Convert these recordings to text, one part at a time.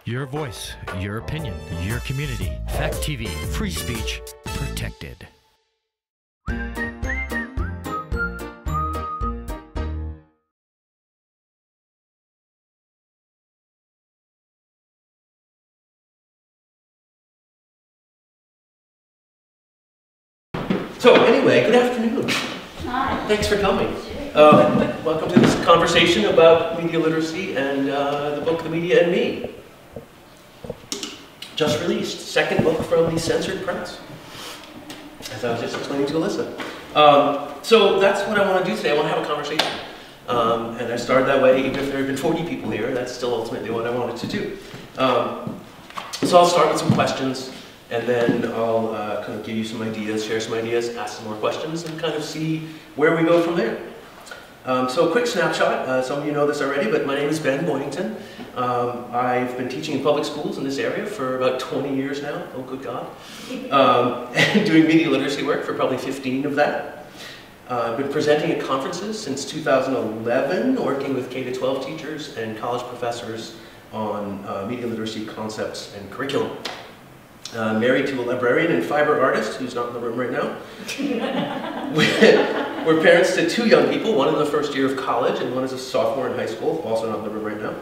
Your voice, your opinion, your community. Fact TV, free speech protected. So anyway, good afternoon. Hi. Thanks for coming. Welcome to this conversation about media literacy and the book The Media and Me. Just released, second book from the censored press, as I was just explaining to Alyssa. So that's what I want to do today. I want to have a conversation. And I started that way, even if there have been 40 people here, that's still ultimately what I wanted to do. So I'll start with some questions, and then I'll kind of give you some ideas, share some ideas, ask some more questions, and kind of see where we go from there. So a quick snapshot, some of you know this already, but my name is Ben Boyington. I've been teaching in public schools in this area for about 20 years now, oh good God. And doing media literacy work for probably 15 of that. I've been presenting at conferences since 2011, working with K-12 teachers and college professors on media literacy concepts and curriculum. Married to a librarian and fiber artist who's not in the room right now. We're parents to two young people, one in the first year of college and one is a sophomore in high school, also not in the room right now.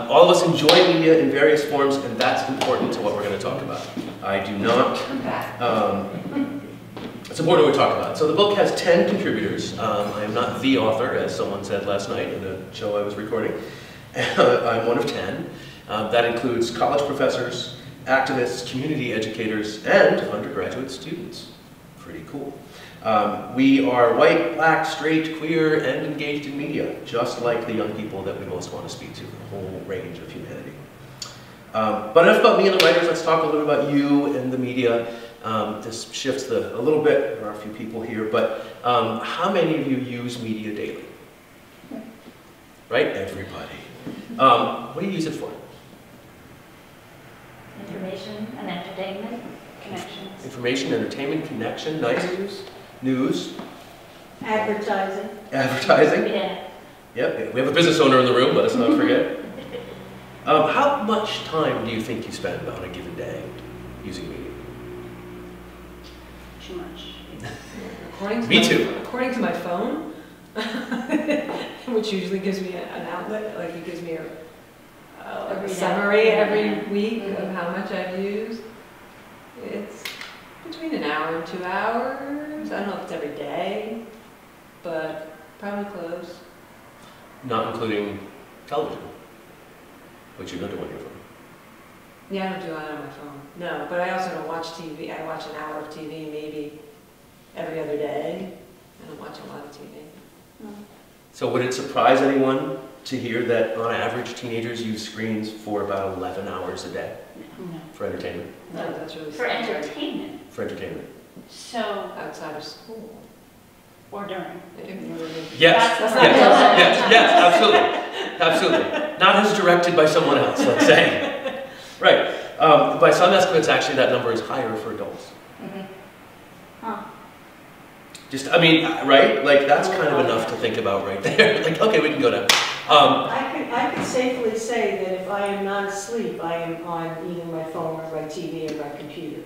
All of us enjoy media in various forms, and that's important to what we're going to talk about. I do not. It's important what we talk about. So the book has 10 contributors. I am not the author, as someone said last night in a show I was recording. I'm one of 10. That includes college professors, activists, community educators, and undergraduate students. Pretty cool. We are white, black, straight, queer, and engaged in media, just like the young people that we most want to speak to, the whole range of humanity. But enough about me and the writers, let's talk a little bit about you and the media. This shifts a little bit, there are a few people here, but how many of you use media daily? Right, everybody. What do you use it for? Information and entertainment, connections. Information, entertainment, connection, nice. News. Advertising. Advertising. Yeah. Yep, we have a business owner in the room, let us not forget. How much time do you think you spend on a given day using media? Too much. Me too. According to my phone, which usually gives me an outlet, like it gives me a summary every week of how much I've used. It's between an hour and 2 hours. I don't know if it's every day, but probably close. Not including television, which you don't do on your phone. Yeah, I don't do that on my phone. No, but I also don't watch TV. I watch an hour of TV maybe every other day. I don't watch a lot of TV. No. So would it surprise anyone to hear that on average teenagers use screens for about 11 hours a day? No. For entertainment? No, that's really For entertainment. For entertainment. So, outside of school. or during. Yes, That's yes, absolutely. Not as directed by someone else, let's say. Right. By some estimates, actually, that number is higher for adults. Mm-hmm. Huh. Just, I mean, right? Like, that's kind of enough to think about right there. Like, okay, we can go down. I could safely say that if I am not asleep, I am on either my phone or my TV or my computer.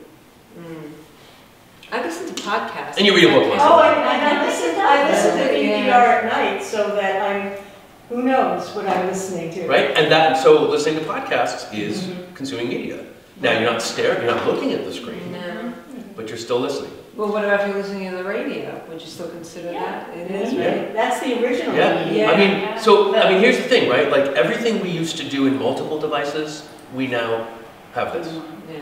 I listen to podcasts. And you read a book once in a Oh, while. I listen to PPR at night so that I'm, who knows what I'm listening to. Right? And so listening to podcasts is consuming media. Now, you're not staring, you're not looking at the screen, No. but you're still listening. Well, what about if you're listening to the radio? Would you still consider that? It is, Yeah. right? That's the original. Yeah. I mean, here's the thing, right? Like, everything we used to do in multiple devices, we now have this. Yeah.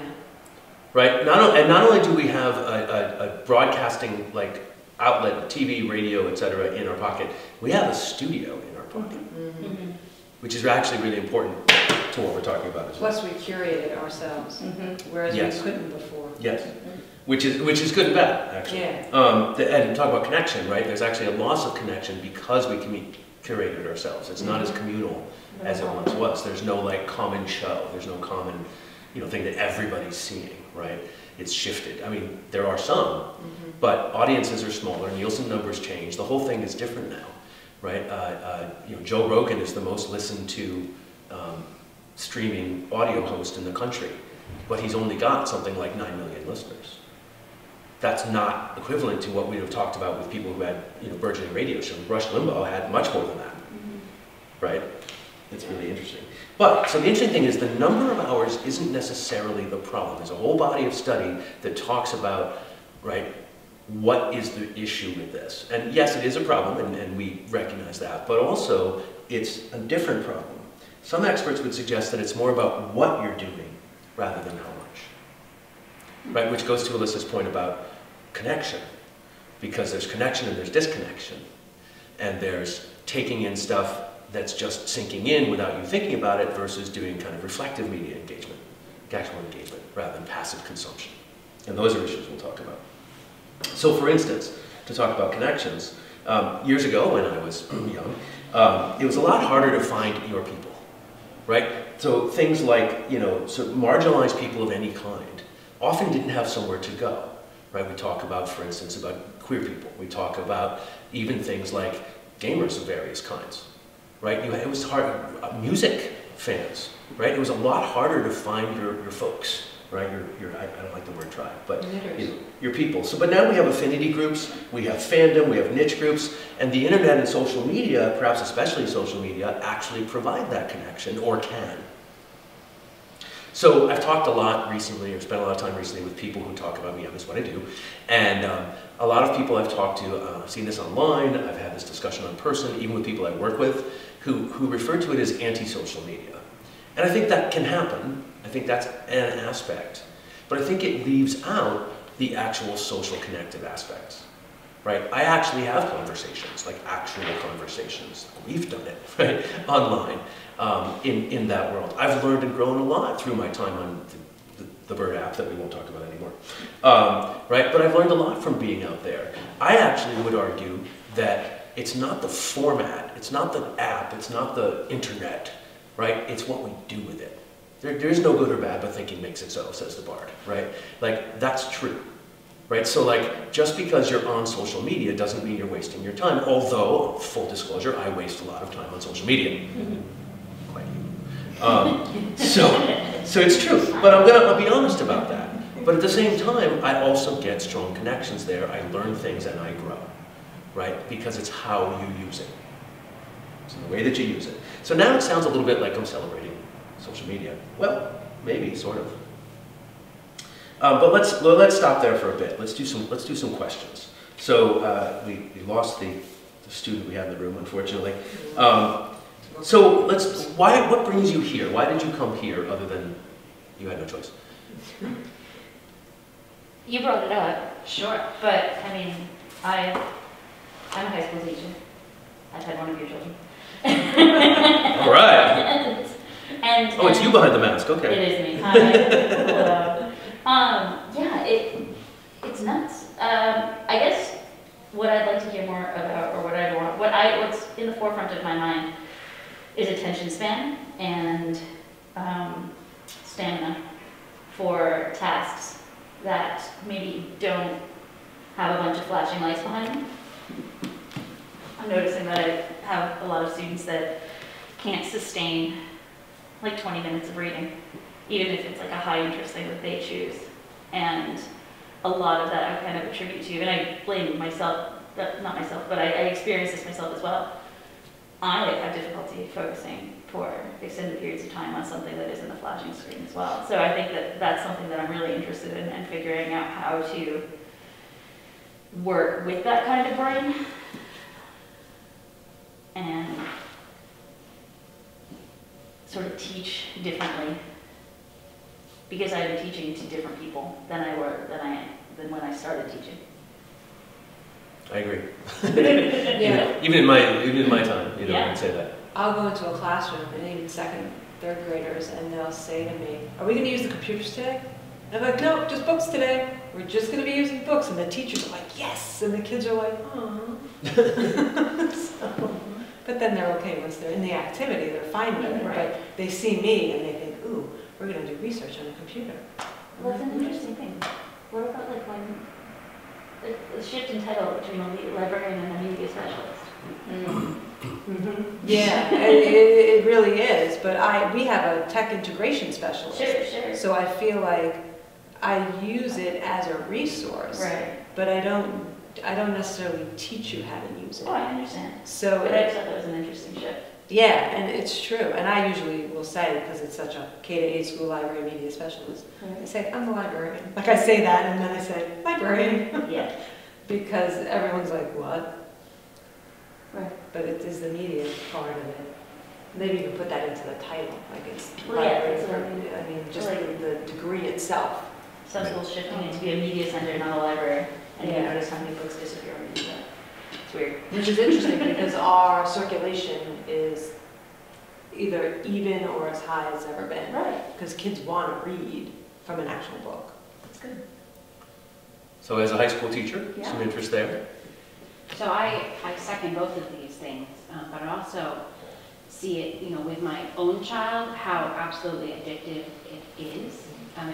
Right? Not only do we have a broadcasting like outlet, TV, radio, etc. in our pocket, we have a studio in our pocket, which is actually really important to what we're talking about as well. Plus, we curated ourselves, whereas we couldn't before. Yes, which is good and bad, actually. Yeah. And talk about connection, right? There's actually a loss of connection because we curated ourselves. It's not as communal as it once was. There's no like common show. There's no common thing that everybody's seeing, right? It's shifted. I mean, there are some, but audiences are smaller. Nielsen numbers change. The whole thing is different now, right? Joe Rogan is the most listened to streaming audio host in the country, but he's only got something like 9 million listeners. That's not equivalent to what we would have talked about with people who had, burgeoning radio shows. Rush Limbaugh had much more than that, right? It's really interesting. But, so the interesting thing is the number of hours isn't necessarily the problem. There's a whole body of study that talks about, right, what is the issue with this? And yes, it is a problem, and we recognize that, but also it's a different problem. Some experts would suggest that it's more about what you're doing rather than how much, right? Which goes to Alyssa's point about connection, because there's connection and there's disconnection, and there's taking in stuff that's just sinking in without you thinking about it versus doing kind of reflective media engagement, actual engagement, rather than passive consumption. And those are issues we'll talk about. So for instance, to talk about connections, years ago when I was young, it was a lot harder to find your people, right? So things like, so marginalized people of any kind often didn't have somewhere to go, right? We talk about, for instance, about queer people. We talk about even things like gamers of various kinds, right? It was hard, music fans, right? It was a lot harder to find your folks, right? I don't like the word tribe, but your people. So, but now we have affinity groups, we have fandom, we have niche groups, and the internet and social media, perhaps especially social media, actually provide that connection, or can. So I've talked a lot recently, or spent a lot of time recently with people who talk about me, that's what I do, and a lot of people I've talked to, I've seen this online, I've had this discussion in person, even with people I work with, who refer to it as anti-social media. And I think that can happen. I think that's an aspect. But I think it leaves out the actual social connective aspects, right? I actually have conversations, like actual conversations. We've done it, right, online, in that world. I've learned and grown a lot through my time on the Bird app that we won't talk about anymore, right? But I've learned a lot from being out there. I actually would argue that it's not the format, it's not the app, it's not the internet, right? It's what we do with it. There's no good or bad, but thinking makes it so, says the bard, right? Like, that's true, right? So like, just because you're on social media doesn't mean you're wasting your time, although, full disclosure, I waste a lot of time on social media. Quite you. So it's true, but I'll be honest about that. But at the same time, I also get strong connections there. I learn things and I grow, right? Because it's how you use it. It's the way that you use it. So now it sounds a little bit like I'm celebrating social media. Well, maybe, sort of. But let's stop there for a bit. Let's do some questions. So we lost the student we had in the room, unfortunately. So what brings you here? Why did you come here other than you had no choice? You brought it up, sure, but I mean, I'm a high school teacher. I've had one of your children. All right. And oh, it's you behind the mask. Okay. It is me. Hi. Hello. Yeah, it's nuts. I guess what I'd like to hear more about, or what's in the forefront of my mind, is attention span and stamina for tasks that maybe don't have a bunch of flashing lights behind them. I'm noticing that I have a lot of students that can't sustain like 20 minutes of reading, even if it's like a high interest thing that they choose. And a lot of that I kind of attribute to, and I blame myself, not myself, but I experience this myself as well. I have difficulty focusing for extended periods of time on something that isn't a flashing screen as well. So I think that that's something that I'm really interested in, and figuring out how to work with that kind of brain and sort of teach differently, because I've been teaching to different people than when I started teaching. I agree. Yeah. Even in my time, Yeah. I can say that. I'll go into a classroom, and even second, third graders, and they'll say to me, "Are we going to use the computers today?" And I'm like, "No, just books today. We're just going to be using books." And the teachers are like, "Yes!" And the kids are like, "Aw." But then they're okay once they're in the activity, they're fine with it. Right. But they see me and they think, "Ooh, we're going to do research on a computer." Well, that's an interesting thing. What about like when the shift in title between a librarian and a media specialist? Yeah, it really is, but we have a tech integration specialist. Sure. So I feel like I use it as a resource, Right. but I don't necessarily teach you how to use it. Oh, I understand. So But I just thought that was an interesting shift. yeah, and it's true. And I usually will say, because it's such a K-8 school library media specialist, I say, I'm the librarian. Like I say that, and then I say, librarian. Yeah. Because everyone's like, what? Right. But it is the media part of it. Maybe you can put that into the title, like it's Well, yeah, library it's for like- media. I mean, just like- the degree itself. Some schools shifting it to be a media center, not a library. And you Yeah. notice how many books disappear when you do that. It's weird. Which is interesting because our circulation is either even or as high as ever been. Right. Because kids want to read from an actual book. That's good. So as a high school teacher, Yeah. some interest there. So I second both of these things, but I also see it, with my own child, how absolutely addictive it is.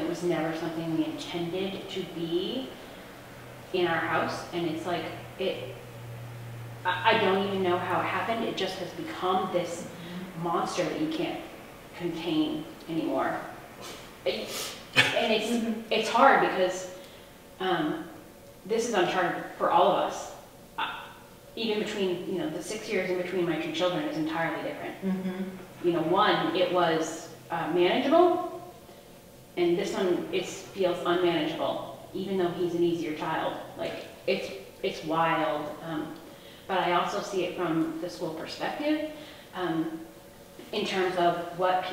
It was never something we intended to be in our house, and it's like, I don't even know how it happened. It just has become this monster that you can't contain anymore. And it's hard because this is uncharted for all of us. Even between, the 6 years in between my two children is entirely different. One, it was manageable, and this one, it feels unmanageable, even though he's an easier child. Like, it's wild. But I also see it from the school perspective, in terms of what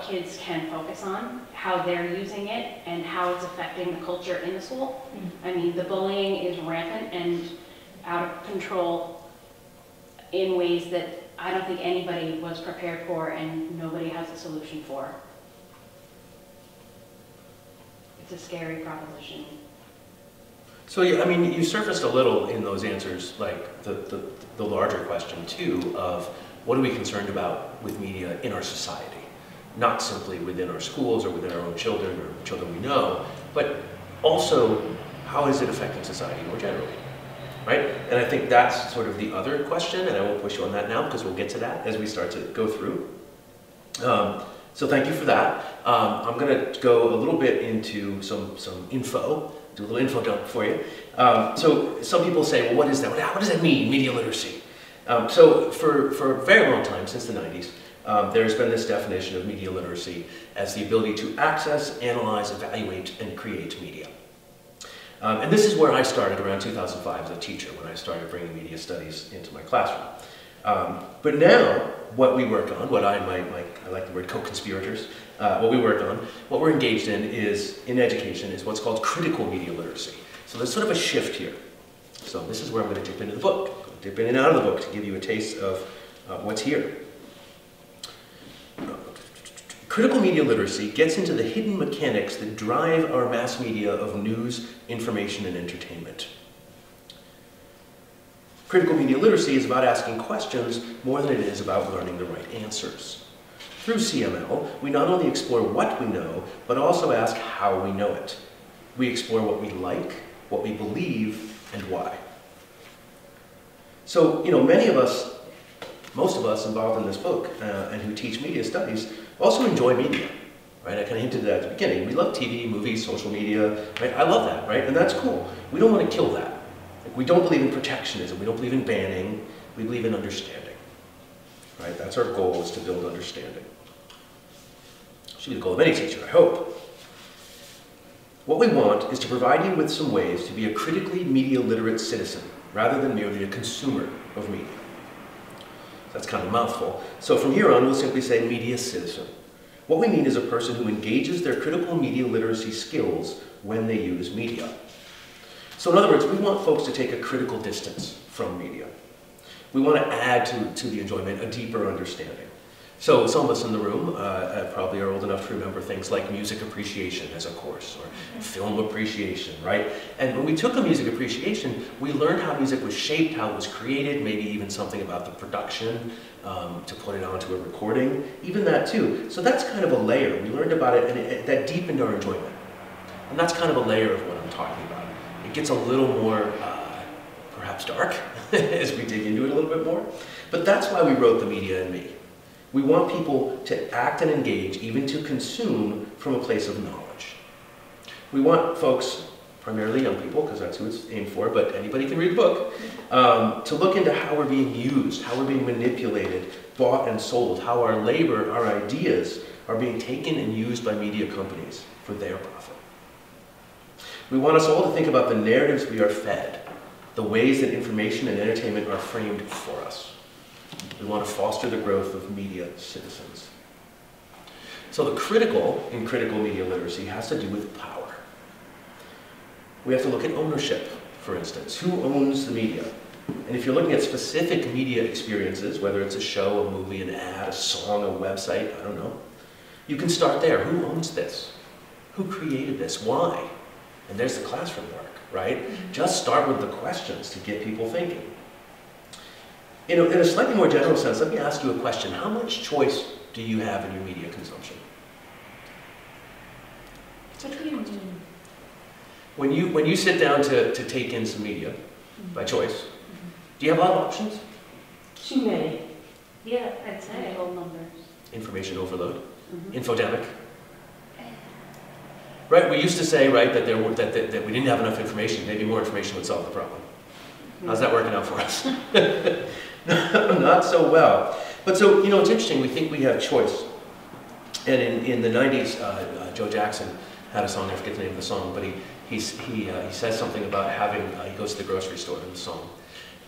kids can focus on, how they're using it, and how it's affecting the culture in the school. I mean, the bullying is rampant and out of control in ways that I don't think anybody was prepared for and nobody has a solution for. It's a scary proposition. So yeah, I mean, you surfaced a little in those answers, like the larger question too, of what are we concerned about with media in our society? Not simply within our schools or within our own children or children we know, but also how is it affecting society more generally? Right? And I think that's sort of the other question, and I won't push you on that now because we'll get to that as we start to go through. So thank you for that. I'm going to go a little bit into some info, do a little info dump for you. So some people say, well, what is that? What does that mean, media literacy? So for a very long time, since the 90s, there's been this definition of media literacy as the ability to access, analyze, evaluate, and create media. And this is where I started around 2005 as a teacher, when I started bringing media studies into my classroom. But now, what we work on, what I like the word co-conspirators, what we work on, what we're engaged in education, is what's called critical media literacy. So there's sort of a shift here. So this is where I'm going to dip into the book, dip in and out of the book to give you a taste of what's here. Critical media literacy gets into the hidden mechanics that drive our mass media of news, information, and entertainment. Critical media literacy is about asking questions more than it is about learning the right answers. Through CML, we not only explore what we know, but also ask how we know it. We explore what we like, what we believe, and why. So, many of us, most of us involved in this book and who teach media studies also enjoy media, right? I kind of hinted at the beginning. We love TV, movies, social media, right? I love that, right? And that's cool. We don't want to kill that. Like, we don't believe in protectionism. We don't believe in banning. We believe in understanding, right? That's our goal, is to build understanding. Should be the goal of any teacher, I hope. What we want is to provide you with some ways to be a critically media literate citizen, rather than merely a consumer of media. That's kind of a mouthful. So from here on, we'll simply say media citizen. What we mean is a person who engages their critical media literacy skills when they use media. So in other words, we want folks to take a critical distance from media. We want to add to the enjoyment a deeper understanding. So some of us in the room probably are old enough to remember things like music appreciation as a course, or film appreciation, right? And when we took a music appreciation, we learned how music was shaped, how it was created, maybe even something about the production, to put it onto a recording, even that too. So that's kind of a layer. We learned about it, and that deepened our enjoyment. And that's kind of a layer of what I'm talking about. It gets a little more perhaps dark as we dig into it a little bit more. But that's why we wrote The Media and Me. We want people to act and engage, even to consume, from a place of knowledge. We want folks, primarily young people, because that's who it's aimed for, but anybody can read the book, to look into how we're being used, how we're being manipulated, bought and sold, how our labor, our ideas are being taken and used by media companies for their profit. We want us all to think about the narratives we are fed, the ways that information and entertainment are framed for us. We want to foster the growth of media citizens. So the critical in critical media literacy has to do with power. We have to look at ownership, for instance. Who owns the media? And if you're looking at specific media experiences, whether it's a show, a movie, an ad, a song, a website, I don't know, you can start there. Who owns this? Who created this? Why? And there's the classroom work, right? Just start with the questions to get people thinking. You know, in a slightly more general sense, let me ask you a question. How much choice do you have in your media consumption? What do you mean? When you sit down to take in some media, by choice, do you have a lot of options? Too many. Yeah, I'd say. Whole numbers. Information overload, infodemic. Right, we used to say, right, that that we didn't have enough information. Maybe more information would solve the problem. How's that working out for us? Not so well. But so, you know, it's interesting. We think we have choice. And in the 90s, Joe Jackson had a song. I forget the name of the song, but he says something about having. He goes to the grocery store in the song,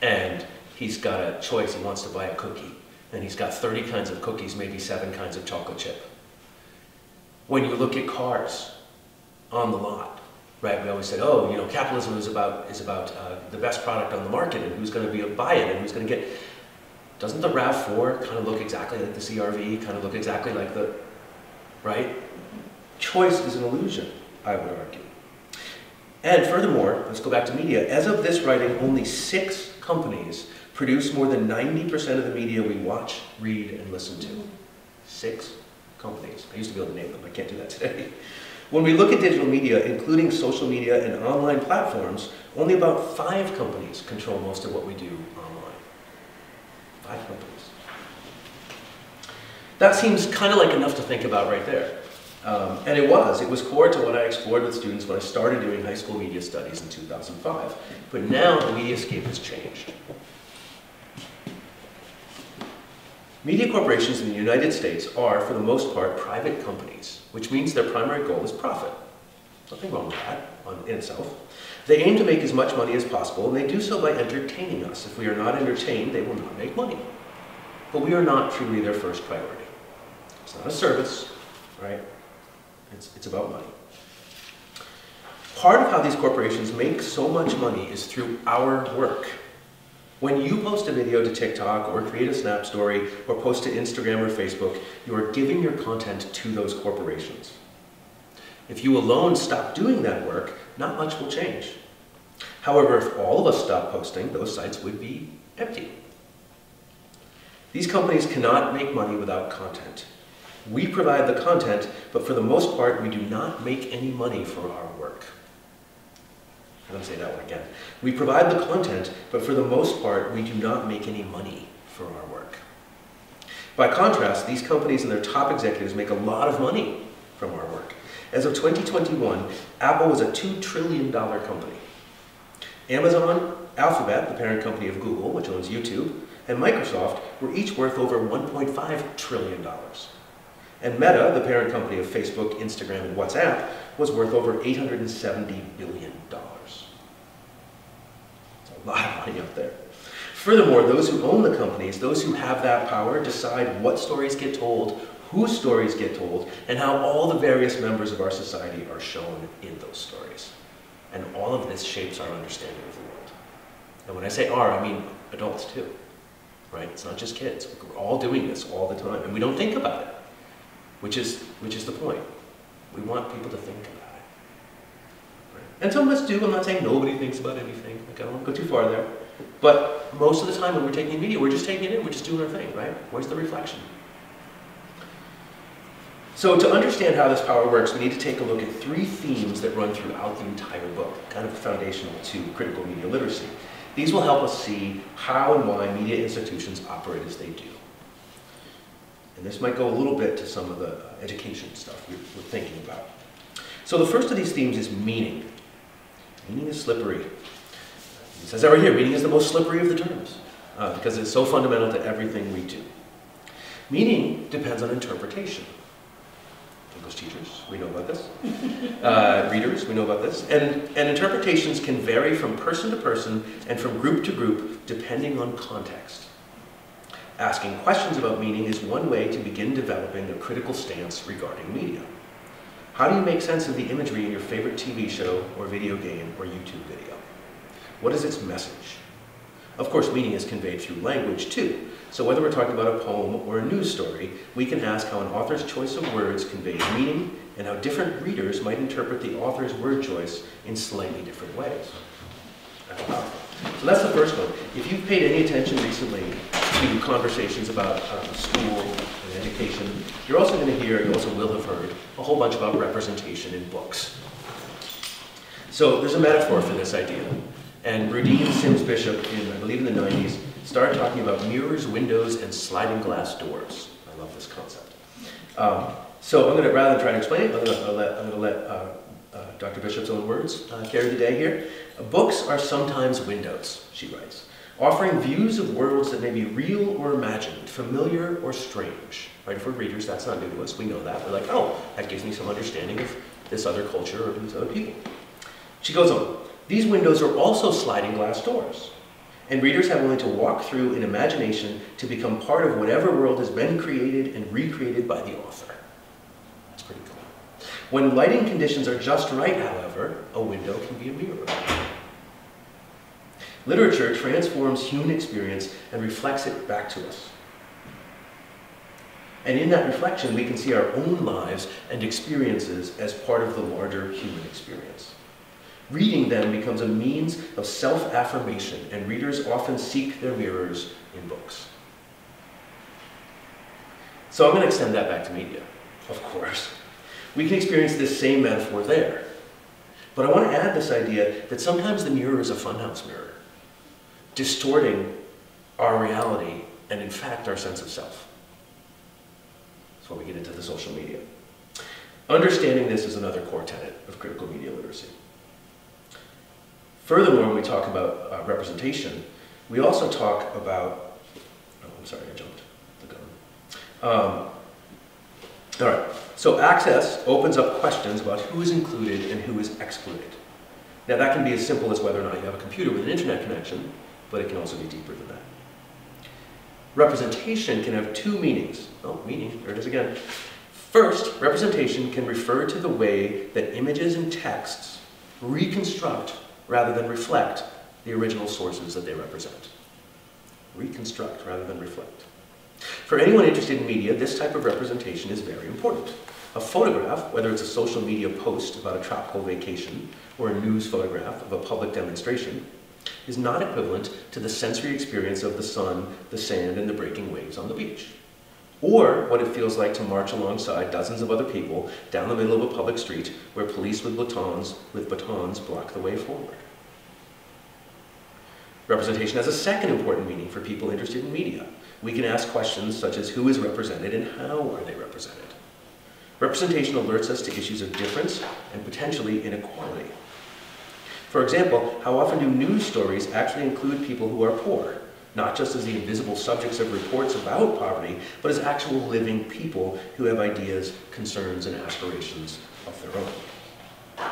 and he's got a choice. He wants to buy a cookie, and he's got 30 kinds of cookies, maybe 7 kinds of chocolate chip. When you look at cars on the lot, right? We always said, oh, you know, capitalism is about the best product on the market and who's going to buy it and who's going to get. Doesn't the RAV4 kind of look exactly like the CRV? Kind of look exactly like the, right? Choice is an illusion, I would argue. And furthermore, let's go back to media. As of this writing, only 6 companies produce more than 90% of the media we watch, read, and listen to. 6 companies. I used to be able to name them. I can't do that today. When we look at digital media, including social media and online platforms, only about 5 companies control most of what we do online. 5 companies. That seems kind of like enough to think about right there. And it was core to what I explored with students when I started doing high school media studies in 2005. But now the mediascape has changed. Media corporations in the United States are, for the most part, private companies, which means their primary goal is profit. Nothing wrong with that in itself. They aim to make as much money as possible, and they do so by entertaining us. If we are not entertained, they will not make money. But we are not truly their first priority. It's not a service, right? It's about money. Part of how these corporations make so much money is through our work. When you post a video to TikTok or create a Snap story or post to Instagram or Facebook, you are giving your content to those corporations. If you alone stop doing that work, not much will change. However, if all of us stop posting, those sites would be empty. These companies cannot make money without content. We provide the content, but for the most part, we do not make any money for our work. I'm going to say that one again. We provide the content, but for the most part, we do not make any money for our work. By contrast, these companies and their top executives make a lot of money from our work. As of 2021, Apple was a $2 trillion company. Amazon, Alphabet, the parent company of Google, which owns YouTube, and Microsoft were each worth over $1.5 trillion. And Meta, the parent company of Facebook, Instagram, and WhatsApp, was worth over $870 billion. It's a lot of money out there. Furthermore, those who own the companies, those who have that power, decide what stories get told, whose stories get told, and how all the various members of our society are shown in those stories. And all of this shapes our understanding of the world. And when I say our, I mean adults too, right? It's not just kids. We're all doing this all the time, and we don't think about it, which is the point. We want people to think about it. Right? And some of us do. I'm not saying nobody thinks about anything. Like, I don't want to go too far there. But most of the time when we're taking media, we're just taking it in. We're just doing our thing, right? Where's the reflection? So to understand how this power works, we need to take a look at 3 themes that run throughout the entire book, kind of foundational to critical media literacy. These will help us see how and why media institutions operate as they do. And this might go a little bit to some of the education stuff we're thinking about. So the first of these themes is meaning. Meaning is slippery. It says that right here, meaning is the most slippery of the terms, because it's so fundamental to everything we do. Meaning depends on interpretation. English teachers, we know about this. Readers, we know about this. And interpretations can vary from person to person and from group to group depending on context. Asking questions about meaning is one way to begin developing a critical stance regarding media. How do you make sense of the imagery in your favorite TV show or video game or YouTube video? What is its message? Of course, meaning is conveyed through language too. So whether we're talking about a poem or a news story, we can ask how an author's choice of words conveys meaning and how different readers might interpret the author's word choice in slightly different ways. That's powerful. So that's the first one. If you've paid any attention recently to conversations about school and education, you're also going to hear, you also will have heard, a whole bunch about representation in books. So there's a metaphor for this idea. And Rudine Sims Bishop, I believe in the 90s, started talking about mirrors, windows, and sliding glass doors. I love this concept. So I'm going to, rather than try to explain it, I'm going to let Dr. Bishop's own words carry the day here. Books are sometimes windows, she writes, offering views of worlds that may be real or imagined, familiar or strange. Right? If we're readers, that's not new to us. We know that. We're like, oh, that gives me some understanding of this other culture or these other people. She goes on. These windows are also sliding glass doors, and readers have only to walk through in imagination to become part of whatever world has been created and recreated by the author. That's pretty cool. When lighting conditions are just right, however, a window can be a mirror. Literature transforms human experience and reflects it back to us. And in that reflection, we can see our own lives and experiences as part of the larger human experience. Reading then becomes a means of self-affirmation, and readers often seek their mirrors in books. So I'm going to extend that back to media, of course. We can experience this same metaphor there. But I want to add this idea that sometimes the mirror is a funhouse mirror, distorting our reality and, in fact, our sense of self. That's when we get into the social media. Understanding this is another core tenet of critical media literacy. Furthermore, when we talk about representation, we also talk about, oh, I'm sorry, I jumped the gun. All right, so access opens up questions about who is included and who is excluded. Now that can be as simple as whether or not you have a computer with an internet connection, but it can also be deeper than that. Representation can have two meanings. Oh, meaning, there it is again. First, representation can refer to the way that images and texts reconstruct rather than reflect the original sources that they represent. Reconstruct rather than reflect. For anyone interested in media, this type of representation is very important. A photograph, whether it's a social media post about a tropical vacation or a news photograph of a public demonstration, is not equivalent to the sensory experience of the sun, the sand, and the breaking waves on the beach. Or what it feels like to march alongside dozens of other people down the middle of a public street where police with batons block the way forward. Representation has a second important meaning for people interested in media. We can ask questions such as who is represented and how are they represented. Representation alerts us to issues of difference and potentially inequality. For example, how often do news stories actually include people who are poor? Not just as the invisible subjects of reports about poverty, but as actual living people who have ideas, concerns, and aspirations of their own.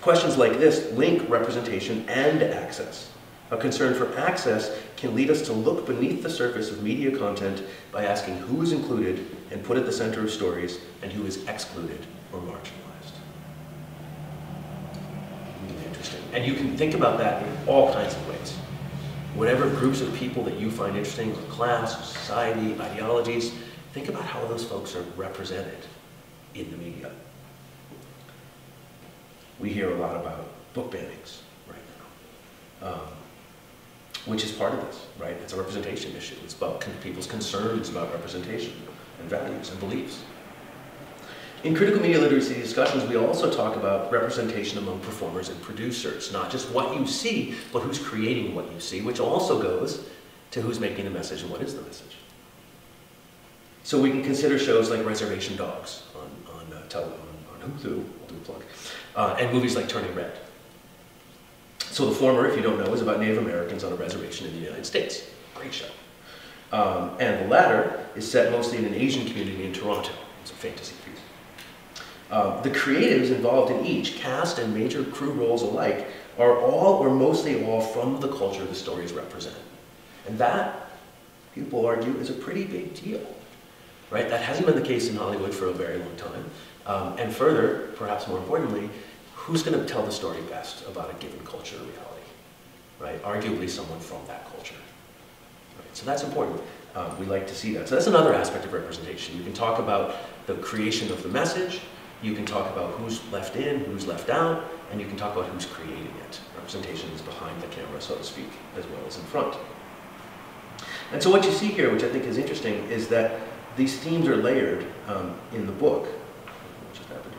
Questions like this link representation and access. A concern for access can lead us to look beneath the surface of media content by asking who is included and put at the center of stories and who is excluded or marginalized. Really interesting. And you can think about that in all kinds of ways. Whatever groups of people that you find interesting, class, society, ideologies, think about how those folks are represented in the media. We hear a lot about book bannings right now, which is part of this, right? It's a representation issue. It's about people's concerns about representation and values and beliefs. In critical media literacy discussions, we also talk about representation among performers and producers, not just what you see, but who's creating what you see, which also goes to who's making the message and what is the message. So we can consider shows like Reservation Dogs on Hulu, I'll do a plug, and movies like Turning Red. So the former, if you don't know, is about Native Americans on a reservation in the United States. Great show. And the latter is set mostly in an Asian community in Toronto. It's a fantasy piece. The creatives involved in each, cast and major crew roles alike, are all or mostly all from the culture the stories represent. And that, people argue, is a pretty big deal. Right? That hasn't been the case in Hollywood for a very long time. And further, perhaps more importantly, who's going to tell the story best about a given culture or reality? Right? Arguably someone from that culture. Right? So that's important. We like to see that. So that's another aspect of representation. You can talk about the creation of the message, you can talk about who's left in, who's left out, and you can talk about who's creating it. Representation is behind the camera, so to speak, as well as in front. And so what you see here, which I think is interesting, is that these themes are layered in the book. What just happened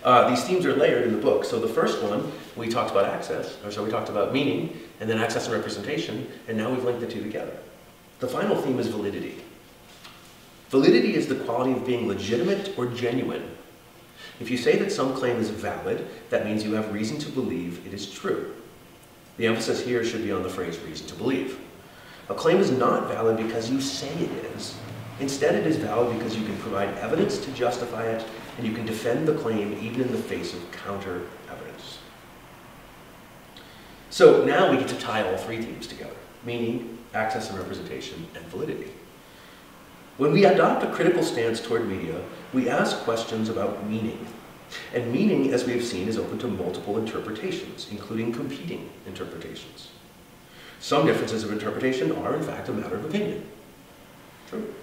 here? These themes are layered in the book. So the first one, we talked about access, or so we talked about meaning, and then access and representation, and now we've linked the two together. The final theme is validity. Validity is the quality of being legitimate or genuine. If you say that some claim is valid, that means you have reason to believe it is true. The emphasis here should be on the phrase reason to believe. A claim is not valid because you say it is. Instead, it is valid because you can provide evidence to justify it, and you can defend the claim even in the face of counter evidence. So now we get to tie all three themes together: meaning, access and representation, and validity. When we adopt a critical stance toward media, we ask questions about meaning. And meaning, as we have seen, is open to multiple interpretations, including competing interpretations. Some differences of interpretation are, in fact, a matter of opinion. True.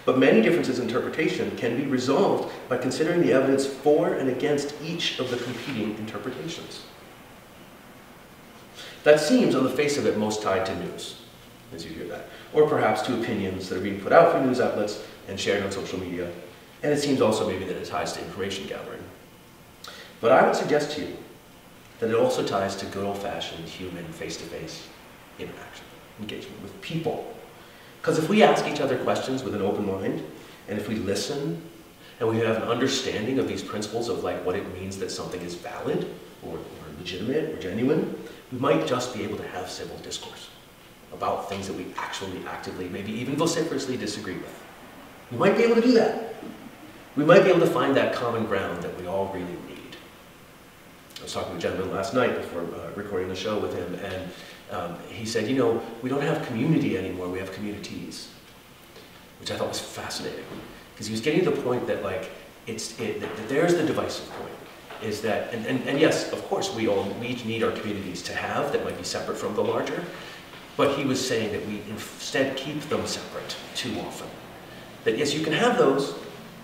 But many differences in interpretation can be resolved by considering the evidence for and against each of the competing interpretations. That seems, on the face of it, most tied to news, as you hear that, or perhaps to opinions that are being put out from news outlets and shared on social media, and it seems also maybe that it ties to information gathering. But I would suggest to you that it also ties to good old-fashioned human face-to-face interaction, engagement with people. Because if we ask each other questions with an open mind, and if we listen, and we have an understanding of these principles of like what it means that something is valid, or legitimate, or genuine, we might just be able to have civil discourse about things that we actually actively, maybe even vociferously disagree with. We might be able to do that. We might be able to find that common ground that we all really need. I was talking to a gentleman last night before recording the show with him, and he said, you know, we don't have community anymore, we have communities, which I thought was fascinating. Because he was getting to the point that like, that there's the divisive point, is that, and yes, of course, we each need our communities to have that might be separate from the larger, but he was saying that we instead keep them separate too often. That yes, you can have those,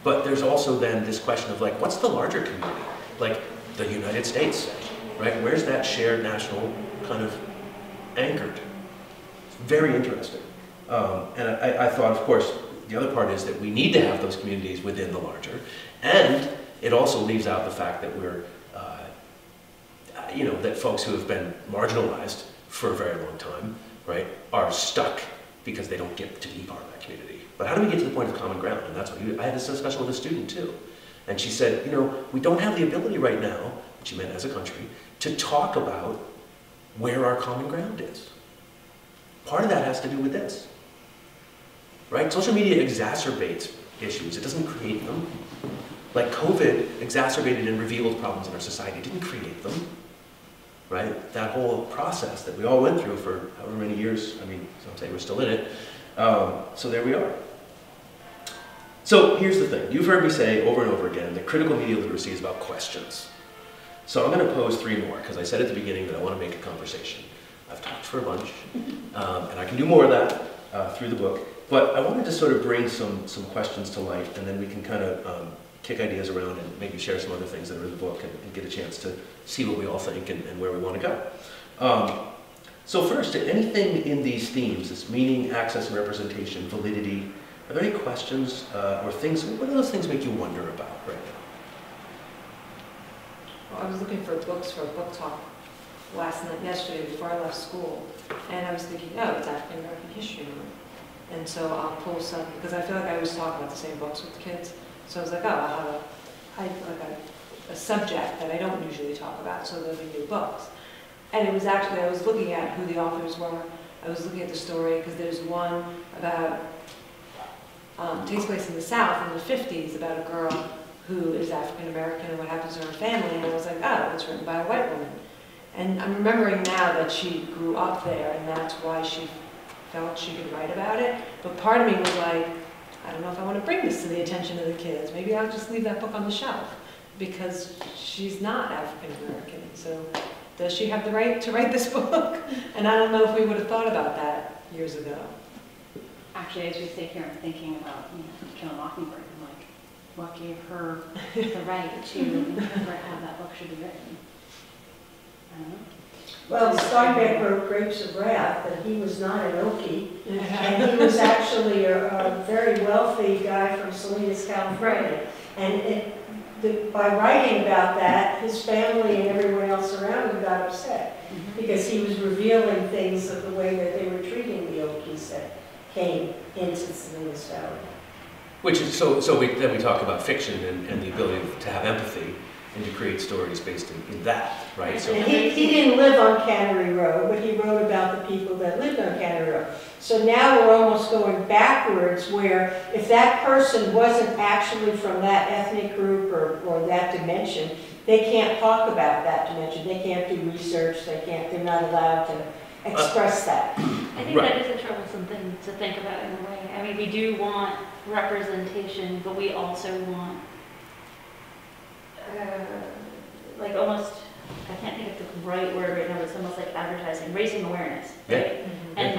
but there's also then this question of like, what's the larger community? Like the United States, right? Where's that shared national kind of anchored? It's very interesting. And I thought, of course, the other part is that we need to have those communities within the larger, and it also leaves out the fact that we're, you know, that folks who have been marginalized for a very long time, right, are stuck because they don't get to be part of that community. But how do we get to the point of common ground? And that's what I had this discussion with a student too. And she said, you know, we don't have the ability right now, which she meant as a country, to talk about where our common ground is. Part of that has to do with this, right? Social media exacerbates issues, it doesn't create them. Like COVID exacerbated and revealed problems in our society, it didn't create them. Right? That whole process that we all went through for however many years, I mean, some say we're still in it. So there we are. So here's the thing. You've heard me say over and over again that critical media literacy is about questions. So I'm going to pose three more, because I said at the beginning that I want to make a conversation. I've talked for a bunch, and I can do more of that through the book. But I wanted to sort of bring some questions to light, and then we can kind of kick ideas around and maybe share some other things that are in the book and get a chance to see what we all think and where we want to go. So first, anything in these themes, this meaning, access and representation, validity, Are there any questions or things, what do those things make you wonder about right now? Well, I was looking for books for a book talk yesterday before I left school, and I was thinking, oh, it's African American History Month. And so I'll pull some, because I feel like I always talk about the same books with the kids. So I was like, oh, I'll have a subject that I don't usually talk about, so there'll be new books. And it was actually, I was looking at who the authors were. I was looking at the story, because there's one about, takes place in the South in the 50s, about a girl who is African American and what happens to her family. And I was like, oh, it's written by a white woman. And I'm remembering now that she grew up there, and that's why she felt she could write about it. But part of me was like, I don't know if I want to bring this to the attention of the kids. Maybe I'll just leave that book on the shelf, because she's not African American. So does she have the right to write this book? And I don't know if we would have thought about that years ago. Actually, as we sit here, I'm thinking about, To Kill a Mockingbird, and like, what gave her the right to interpret how that book should be written? I don't know. Well, Steinbeck wrote Grapes of Wrath, but he was not an Okie, and he was actually a very wealthy guy from Salinas, California. And by writing about that, his family and everyone else around him got upset, because he was revealing things of the way that they were treating the Okies that came into Salinas Valley. Which is, then we talk about fiction and the ability to have empathy and to create stories based in that, right? So and he didn't live on Cannery Row, but he wrote about the people that lived on Cannery Row. So now we're almost going backwards, where if that person wasn't actually from that ethnic group or that dimension, they can't talk about that dimension. They can't do research. They're not allowed to express that. I think that is a troublesome thing to think about in a way. I mean, we do want representation, but we also want like almost, I can't think of the right word right now, but it's almost like advertising, raising awareness, right? And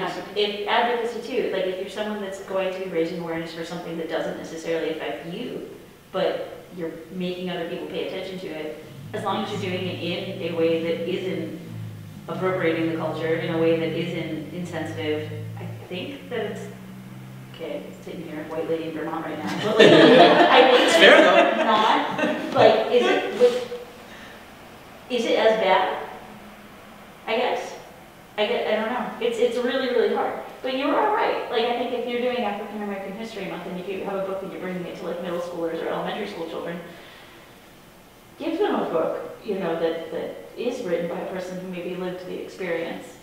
advocacy too, like if you're someone that's going to be raising awareness for something that doesn't necessarily affect you, but you're making other people pay attention to it, as long as you're doing it in a way that isn't appropriating the culture, in a way that isn't insensitive, I think that it's okay, it's sitting here, white lady in Vermont right now. But like, I think it's fair though. It's not, like, is it as bad? I guess. I don't know. It's really, really hard. But you're all right. Like, I think if you're doing African American History Month and if you have a book and you're bringing it to like middle schoolers or elementary school children, give them a book, that is written by a person who maybe lived the experience.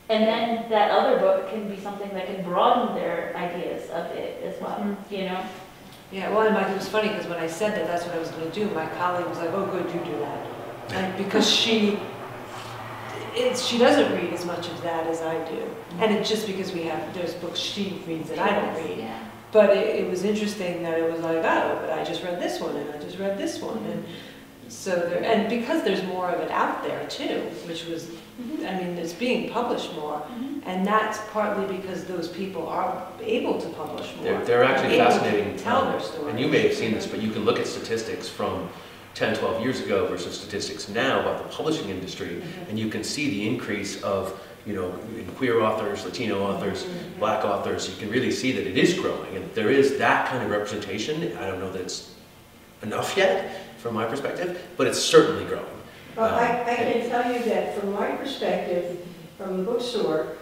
And then that other book can be something that can broaden their ideas of it as well, Yeah, well, and it was funny because when I said that that's what I was going to do, my colleague was like, oh, good, you do that. And because she doesn't read as much of that as I do. And it's just because there's books she reads that I don't read. Yeah. But it was interesting that it was like, oh, but I just read this one and I just read this one. And so and because there's more of it out there too, which was, I mean, it's being published more. And that's partly because those people are able to publish more. They're actually fascinating. Tell their stories. And you may have seen this, but you can look at statistics from 10, 12 years ago versus statistics now about the publishing industry, and you can see the increase of, in queer authors, Latino authors, Black authors. You can really see that it is growing, and there is that kind of representation. I don't know that it's enough yet, from my perspective, but it's certainly growing. Well, I can tell you that from my perspective, from the bookstore,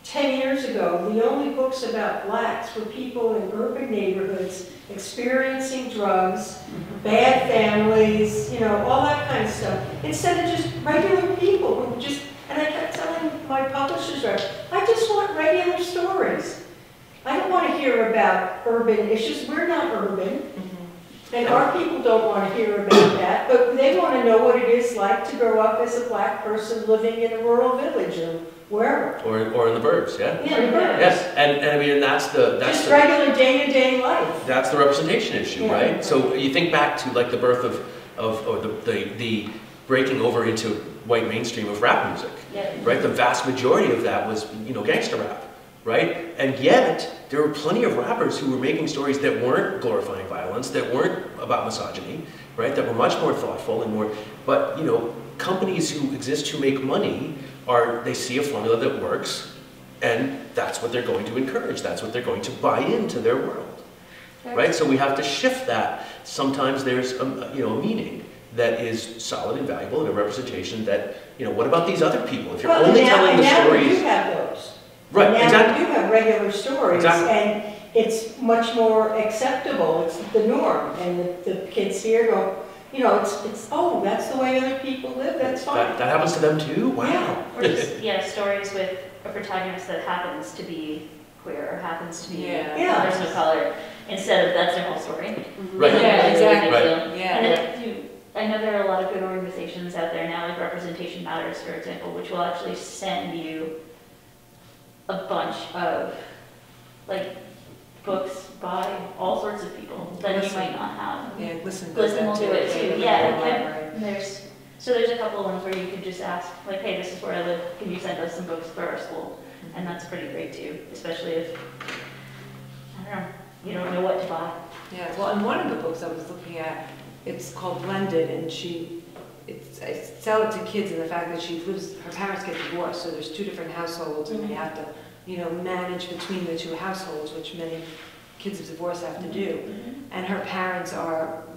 10 years ago, the only books about blacks were people in urban neighborhoods experiencing drugs, bad families, all that kind of stuff, instead of just regular people who just, and I kept telling my publishers, I just want regular stories. I don't want to hear about urban issues. We're not urban. And our people don't want to hear about that, but they want to know what it is like to grow up as a black person living in a rural village or wherever. Or in the burbs, yeah? Yeah, in the burbs. Yes, and I mean, that's just regular day-to-day life. That's the representation issue, Yeah. right? So you think back to like the birth or the breaking over into white mainstream of rap music, right? The vast majority of that was, gangster rap. Right? And yet, there were plenty of rappers who were making stories that weren't glorifying violence, that weren't about misogyny, right? That were much more thoughtful and more, but, companies who exist to make money they see a formula that works, and that's what they're going to encourage. That's what they're going to buy into their world. right? So we have to shift that. Sometimes there's a meaning that is solid and valuable, and a representation that, what about these other people? If you're only telling the stories. Now we do have those. Right, now exactly. we do have regular stories, Exactly. and it's much more acceptable. It's the norm, and the kids here go, it's oh, that's the way other people live. That's fine. That happens to them too? Wow. Yeah. Or just, stories with a protagonist that happens to be queer or happens to be Yeah. a person of color, instead of that's their whole story. Right. Yeah, exactly. Right. Yeah. And I know there are a lot of good organizations out there now, like Representation Matters, for example, which will actually send you a bunch of books by all sorts of people that you might not have. Yeah, listen. Listen will do it too. Yeah, Library. there's a couple of ones where you could just ask, like, hey, this is where I live. Can you send us some books for our school? And that's pretty great too, especially if you don't know what to buy. Yeah, well, in one of the books I was looking at, it's called Blended, and I sell it to kids in the fact that her parents get divorced, so there's 2 different households, and they have to, manage between the 2 households, which many kids of divorce have to do. And her parents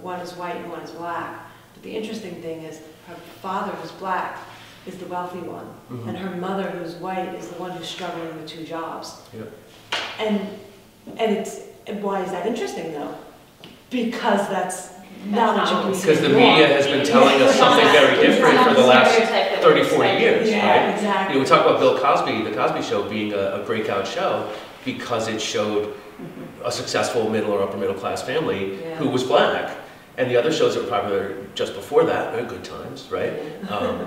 one is white and one is black. But the interesting thing is, her father, who's black, is the wealthy one, and her mother, who's white, is the one who's struggling with 2 jobs. Yeah. And why is that interesting, though? Because that's not what you can see. Because the media has been telling us something very different for the last 30, 40 years, right? Exactly. We talk about Bill Cosby, the Cosby Show being a breakout show because it showed a successful middle or upper middle class family who was black. And the other shows that were popular just before that, Good Times, right?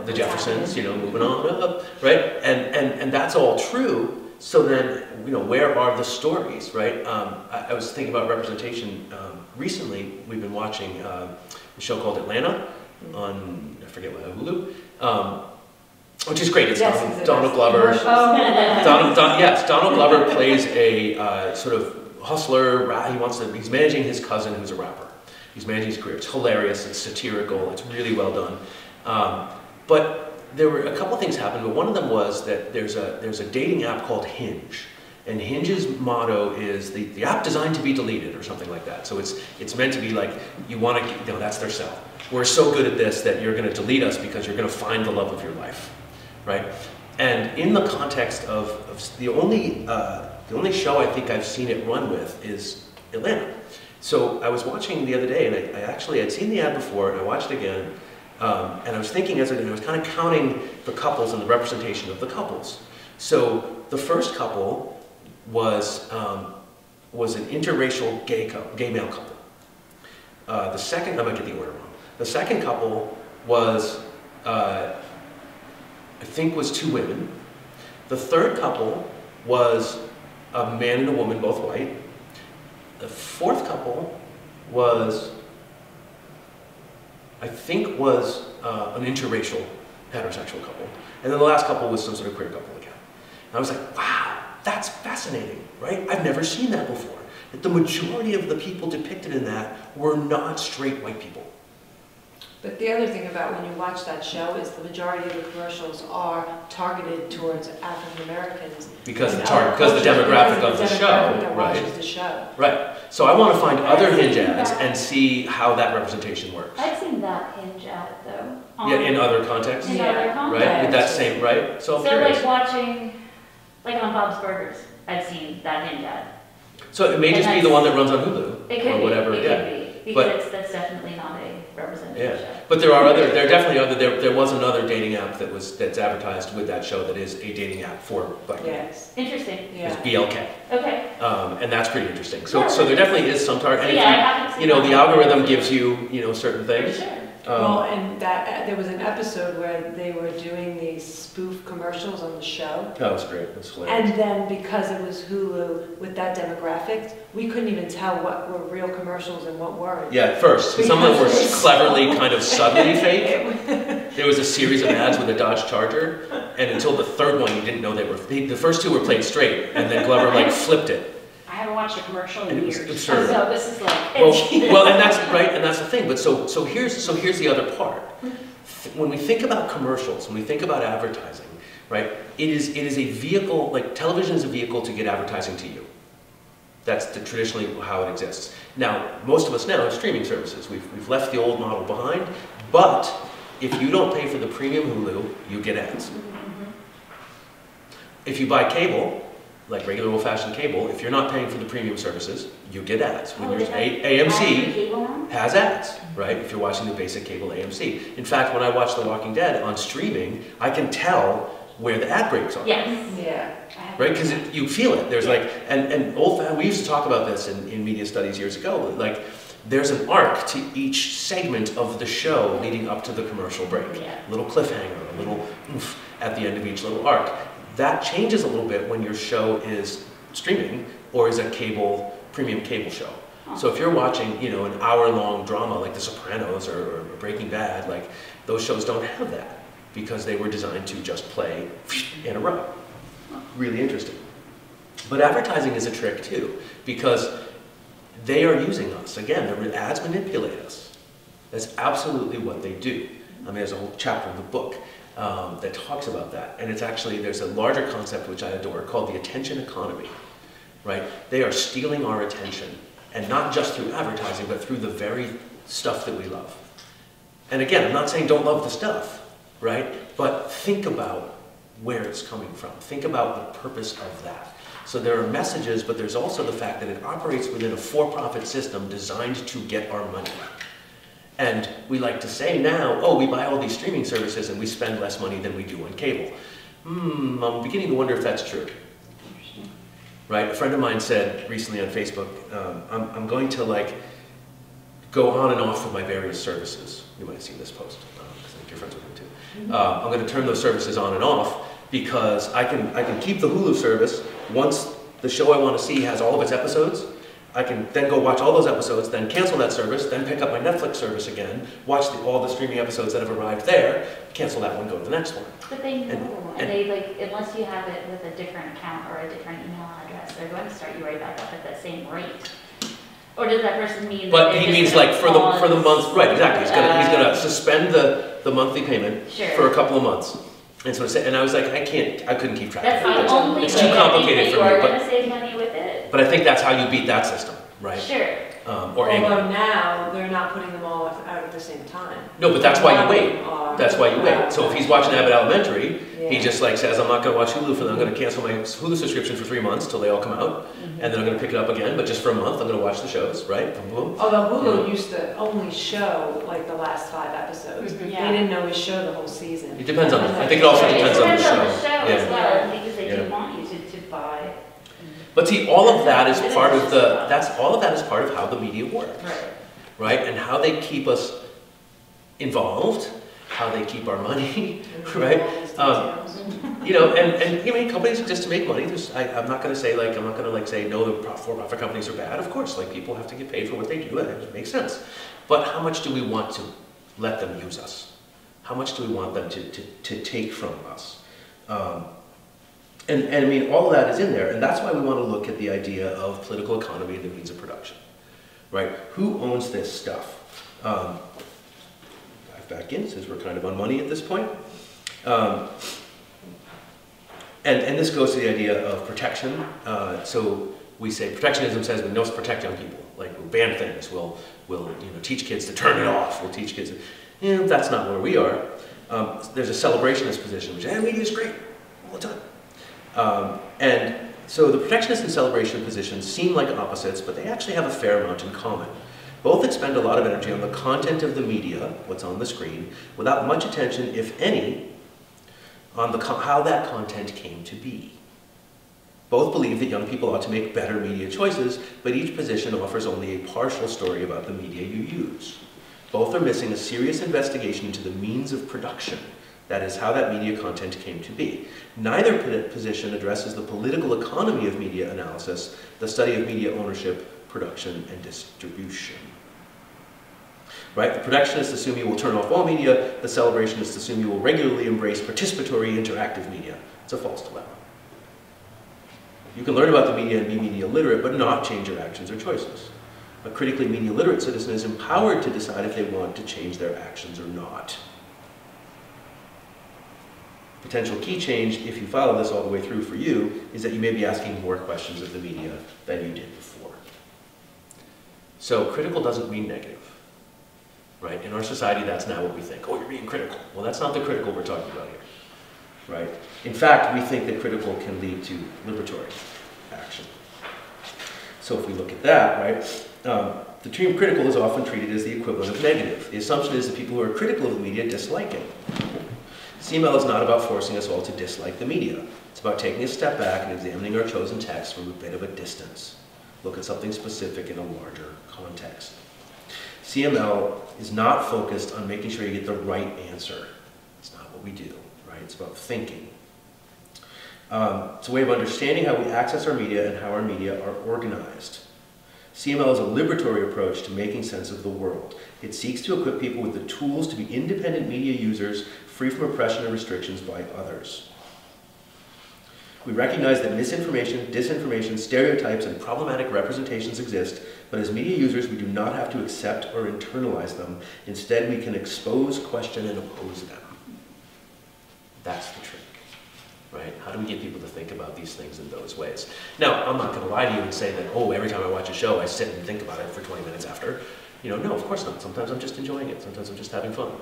The Jeffersons, moving on up, right? And that's all true. So then, where are the stories, right? I was thinking about representation recently. We've been watching a show called Atlanta on, I forget what, Hulu, which is great. It's Donald Glover. Donald Glover plays a sort of hustler. He's managing his cousin who's a rapper. He's managing his career. It's hilarious, it's satirical, it's really well done. But there were a couple of things happened, but one of them was that there's a dating app called Hinge. And Hinge's motto is the app designed to be deleted or something like that. So it's meant to be like, that's their sell. We're so good at this that you're going to delete us because you're going to find the love of your life, right? And in the context of the only show I think I've seen it run with is Atlanta. So I was watching the other day, and I'd seen the ad before, and I watched it again, and I was thinking I was kind of counting the couples and the representation of the couples. So the first couple was an interracial gay male couple. The second, I might get the order wrong. The second couple was, I think, was 2 women. The third couple was a man and a woman, both white. The fourth couple was, I think, was an interracial heterosexual couple. And then the last couple was some sort of queer couple again. And I was like, wow, that's fascinating, right? I've never seen that before. That the majority of the people depicted in that were not straight white people. But the other thing about when you watch that show is the majority of the commercials are targeted towards African Americans. Because the demographic of the show, that watches the show. Right. So I want to find other Hinge ads and see how that representation works. I've seen that Hinge ad though. Yeah, in other contexts. In other contexts. Right. With that same, right. So I'm curious. Like watching, like on Bob's Burgers, I've seen that Hinge ad. So it may just be the one that runs on Hulu or whatever. It could be. Because that's definitely not a representative show. But there are definitely other, there was another dating app that's advertised with that show that is a dating app for black people. Yes. Interesting. It's BLK. Okay. And that's pretty interesting. So there definitely is some target. And I haven't seen the algorithm gives you, certain things. For sure. Well, and there was an episode where they were doing these spoof commercials on the show. That was great. It was hilarious. And then because it was Hulu with that demographic, we couldn't even tell what were real commercials and what weren't. Yeah, at first. Some of them were cleverly, kind of subtly fake. There was a series of ads with a Dodge Charger, and until the third one, you didn't know they were. The first 2 were played straight, and then Glover flipped it. I haven't watched a commercial in And it was years. absurd. So this is like, Well, and that's right, and that's the thing. But so here's the other part. When we think about commercials, when we think about advertising, right? It is a vehicle. Like television is a vehicle to get advertising to you. That's traditionally how it exists. Now, most of us now have streaming services. We've left the old model behind, but if you don't pay for the premium Hulu, you get ads. If you buy cable, like regular old-fashioned cable, if you're not paying for the premium services, you get ads. When your AMC has ads, right? If you're watching the basic cable AMC. In fact, when I watch The Walking Dead on streaming, I can tell where the ad breaks are. Yes. Yeah. Right? Because you feel it. There's like, and we used to talk about this in media studies years ago, like, there's an arc to each segment of the show leading up to the commercial break. Yeah. A little cliffhanger, a little oomph at the end of each little arc. That changes a little bit when your show is streaming or is a premium cable show. So if you're watching, you know, an hour-long drama like The Sopranos or Breaking Bad, like, those shows don't have that because they were designed to just play in a row. Really interesting. But advertising is a trick too, because they are using us. Again, the ads manipulate us. That's absolutely what they do. I mean, there's a whole chapter in the book that talks about that. And it's actually, there's a larger concept which I adore called the attention economy, right? They are stealing our attention, and not just through advertising, but through the very stuff that we love. And again, I'm not saying don't love the stuff, right? But think about where it's coming from. Think about the purpose of that. So there are messages, but there's also the fact that it operates within a for-profit system designed to get our money. And we like to say now, oh, we buy all these streaming services and we spend less money than we do on cable. I'm beginning to wonder if that's true. Right? A friend of mine said recently on Facebook, I'm going to like go on and off with my various services. You might have seen this post, because I think your friends with me too. I'm going to turn those services on and off because I can keep the Hulu service once the show I want to see has all of its episodes. I can then go watch all those episodes, then cancel that service, then pick up my Netflix service again, watch all the streaming episodes that have arrived there, cancel that one, go to the next one. But they know, and they like, unless you have it with a different account or a different email address, they're going to start you right back up at that same rate. Or does that person mean that But he means like for the month, right, exactly. He's gonna suspend the monthly payment for a couple of months. And so and I was like, I couldn't keep track That's of it. the only It's way too complicated that for you me. are going to save money with it. But I think that's how you beat that system, right? Sure. Or Although now, they're not putting them all out at the same time. No, but that's why you wait. Are- That's why you wait. So if he's watching Abbott Elementary, he Yeah. just like says, I'm not going to watch Hulu for them. I'm going to cancel my Hulu subscription for 3 months till they all come out. And then I'm going to pick it up again, but just for a month, I'm going to watch the shows, right? Boom, boom. Although Hulu used to only show like the last 5 episodes. They didn't always show the whole season. It depends on, I think it also depends on the show. As Yeah. well, because they Yeah. do want you to buy. But see, all of that is part of all of that is part of how the media work, right? And how they keep us involved, how they keep our money, right? You know, and I mean, companies exist to make money. I'm not going to say like, I'm not going to like say, no, the for-profit companies are bad. Of course, like people have to get paid for what they do, and it makes sense. But how much do we want to let them use us? How much do we want them to take from us? And I mean, all of that is in there, and that's why we want to look at the idea of political economy and the means of production, right? Who owns this stuff? Dive back in, since we're kind of on money at this point. And this goes to the idea of protection. So we say protectionism says we know to protect young people, like we'll ban things, we'll teach kids to turn it off, we'll teach kids. That's not where we are. There's a celebrationist position, which media is great all the time. And so the protectionist and celebration positions seem like opposites, but they actually have a fair amount in common. Both expend a lot of energy on the content of the media, what's on the screen, without much attention, if any, on how that content came to be. Both believe that young people ought to make better media choices, but each position offers only a partial story about the media you use. Both are missing a serious investigation into the means of production, that is, how that media content came to be. Neither position addresses the political economy of media analysis, the study of media ownership, production, and distribution. Right? The protectionists assume you will turn off all media, the celebrationists assume you will regularly embrace participatory, interactive media. It's a false dilemma. You can learn about the media and be media literate, but not change your actions or choices. A critically media literate citizen is empowered to decide if they want to change their actions or not. Potential key change, if you follow this all the way through for you, is that you may be asking more questions of the media than you did before. So critical doesn't mean negative, right? In our society, that's not what we think. Oh, you're being critical. Well, that's not the critical we're talking about here, right? In fact, we think that critical can lead to liberatory action. So if we look at that, right, the term critical is often treated as the equivalent of negative. The assumption is that people who are critical of the media dislike it. CML is not about forcing us all to dislike the media. It's about taking a step back and examining our chosen text from a bit of a distance. Look at something specific in a larger context. CML is not focused on making sure you get the right answer. It's not what we do, right? It's about thinking. It's a way of understanding how we access our media and how our media are organized. CML is a liberatory approach to making sense of the world. It seeks to equip people with the tools to be independent media users, free from oppression and restrictions by others. We recognize that misinformation, disinformation, stereotypes, and problematic representations exist, but as media users, we do not have to accept or internalize them. Instead, we can expose, question, and oppose them. That's the trick. Right? How do we get people to think about these things in those ways? Now, I'm not going to lie to you and say that, oh, every time I watch a show, I sit and think about it for 20 minutes after. You know, no, of course not. Sometimes I'm just enjoying it. Sometimes I'm just having fun.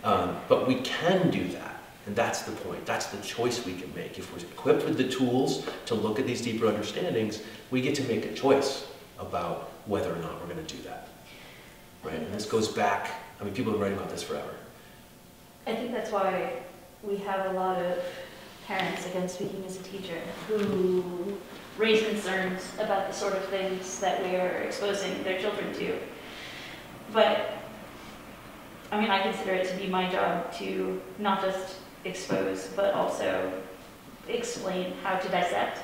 But we can do that, and that's the point. That's the choice we can make. If we're equipped with the tools to look at these deeper understandings, we get to make a choice about whether or not we're going to do that. Right? And this goes back, I mean, people have been writing about this forever. I think that's why we have a lot of parents, again speaking as a teacher, who raise concerns about the sort of things that we are exposing their children to. But, I mean, I consider it to be my job to not just expose, but also explain how to dissect.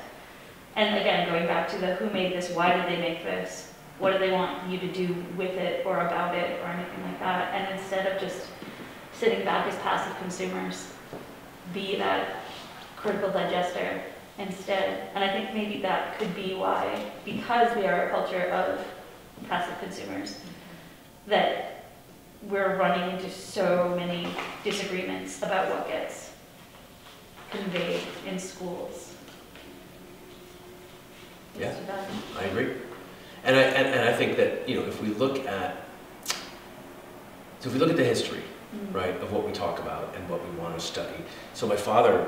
And again, going back to the who made this, why did they make this, what do they want you to do with it or about it or anything like that. And instead of just sitting back as passive consumers, be that critical digester instead. And I think maybe that could be why, because we are a culture of passive consumers, that we're running into so many disagreements about what gets conveyed in schools. Yeah, I agree. And I think that, you know, if we look at the history, right, of what we talk about and what we want to study. So my father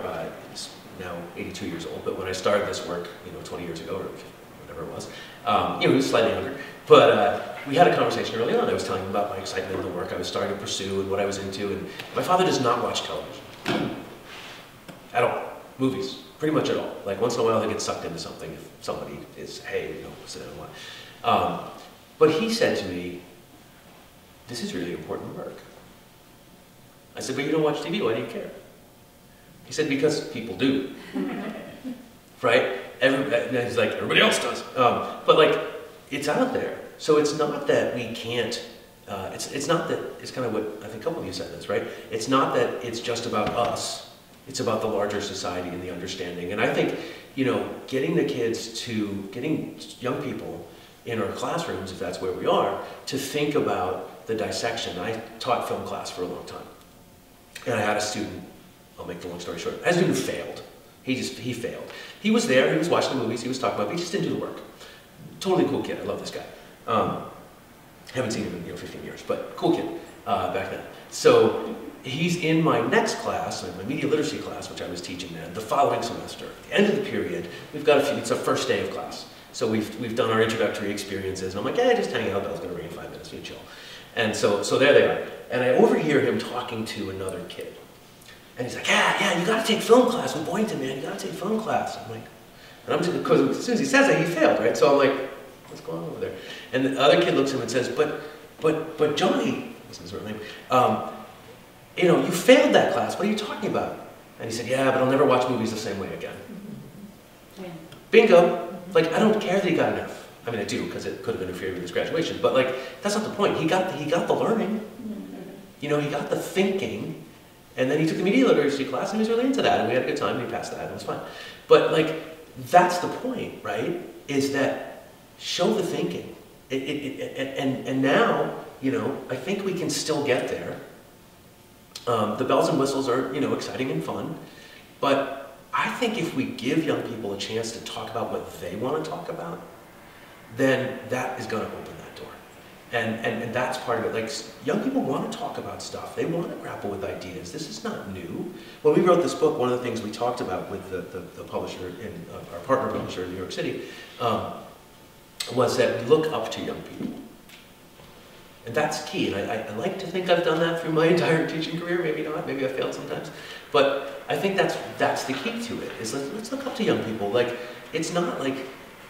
is now 82 years old, but when I started this work, you know, 20 years ago or whatever it was, you know, he was slightly younger. But we had a conversation early on. I was telling him about my excitement in the work I was starting to pursue and what I was into. And my father does not watch television at all. Movies, pretty much at all. Like once in a while, he'll get sucked into something if somebody is, hey, you know, sit down and watch. But he said to me, "This is really important work." I said, "But you don't watch TV, why do you care?" He said, "Because people do." Right? He's like, everybody else does. But like, it's out there. So it's not that we can't, it's not that, it's kind of what, I think a couple of you said this, right? It's not that it's just about us. It's about the larger society and the understanding. And I think, you know, getting young people in our classrooms, if that's where we are, to think about the dissection. I taught film class for a long time. And I had a student, I'll make the long story short, I had a student who failed. He failed. He was there, he was watching the movies, he was talking about it, but he just didn't do the work. Totally cool kid, I love this guy. Haven't seen him in 15 years, but cool kid back then. So he's in my next class, my media literacy class, which I was teaching then, the following semester. At the end of the period, we've got it's a first day of class. So we've done our introductory experiences, and I'm like, just hang out, bell's gonna ring in 5 minutes, you chill. And so there they are. And I overhear him talking to another kid. And he's like, yeah, you gotta take film class with Boyington, man, you gotta take film class. I'm like, and I'm just, because as soon as he says that, he failed, right? So I'm like, what's going on over there? And the other kid looks at him and says, but Johnny, this is his real name, you know, you failed that class, what are you talking about? And he said, yeah, but I'll never watch movies the same way again. Yeah. Bingo. Like, I don't care that he got an F. I mean, I do, because it could have interfered with his graduation, but like, that's not the point. He got the learning. You know, he got the thinking, and then he took the media literacy class, and he was really into that, and we had a good time, and he passed that, and it was fine. But like, that's the point, right? Is that show the thinking. And now, you know, I think we can still get there. The bells and whistles are, you know, exciting and fun, but I think if we give young people a chance to talk about what they want to talk about, then that is going to open that door. And that's part of it. Like, young people want to talk about stuff. They want to grapple with ideas. This is not new. When we wrote this book, one of the things we talked about with the publisher, our partner publisher in New York City, was that we look up to young people. And that's key. And I like to think I've done that through my entire teaching career. Maybe not. Maybe I failed sometimes. But I think that's the key to it, is let's look up to young people. Like, it's not like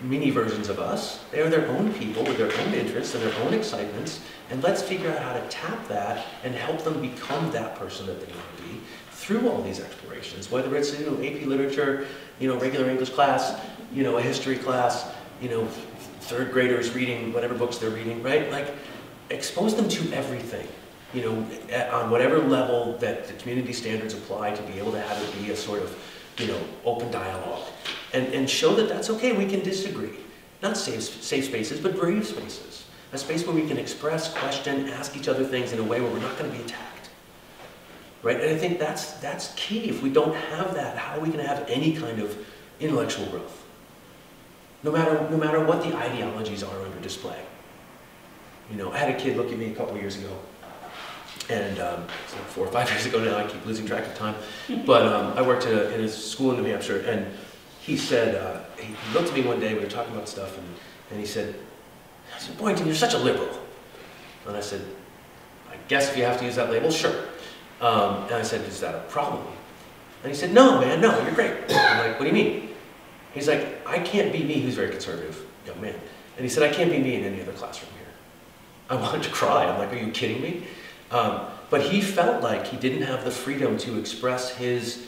mini versions of us. They are their own people with their own interests and their own excitements, and let's figure out how to tap that and help them become that person that they want to be through all these explorations, whether it's AP literature, regular English class, a history class, third graders reading whatever books they're reading, right? Like, expose them to everything, on whatever level that the community standards apply, to be able to have it be a sort of, open dialogue. And show that that's okay, we can disagree. Not safe spaces, but brave spaces. A space where we can express, question, ask each other things in a way where we're not going to be attacked. Right? And I think that's key. If we don't have that, how are we going to have any kind of intellectual growth? No matter what the ideologies are under display. I had a kid look at me a couple years ago, and it's like 4 or 5 years ago now, I keep losing track of time, but I worked in a school in New Hampshire, and he said, he looked at me one day, we were talking about stuff, and he said, Boyington, you're such a liberal. And I said, I guess if you have to use that label, sure. And I said, is that a problem? And he said, no, man, no, you're great. I'm like, what do you mean? He's like, I can't be me. He was a very conservative young man. And he said, I can't be me in any other classroom here. I wanted to cry. I'm like, are you kidding me? But he felt like he didn't have the freedom to express his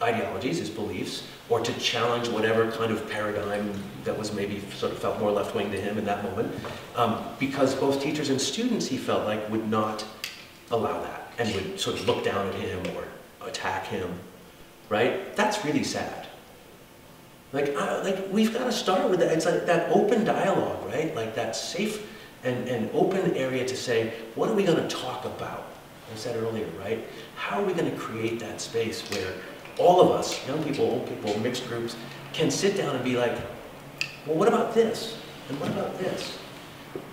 ideologies, his beliefs, or to challenge whatever kind of paradigm that was maybe sort of felt more left-wing to him in that moment, because both teachers and students, he felt like, would not allow that and would sort of look down at him or attack him, right? That's really sad. Like we've got to start with that. It's like that open dialogue, right? Like that safe and open area to say, what are we going to talk about? I said earlier, right? How are we going to create that space where all of us, young people, old people, mixed groups, can sit down and be like, well, what about this? And what about this?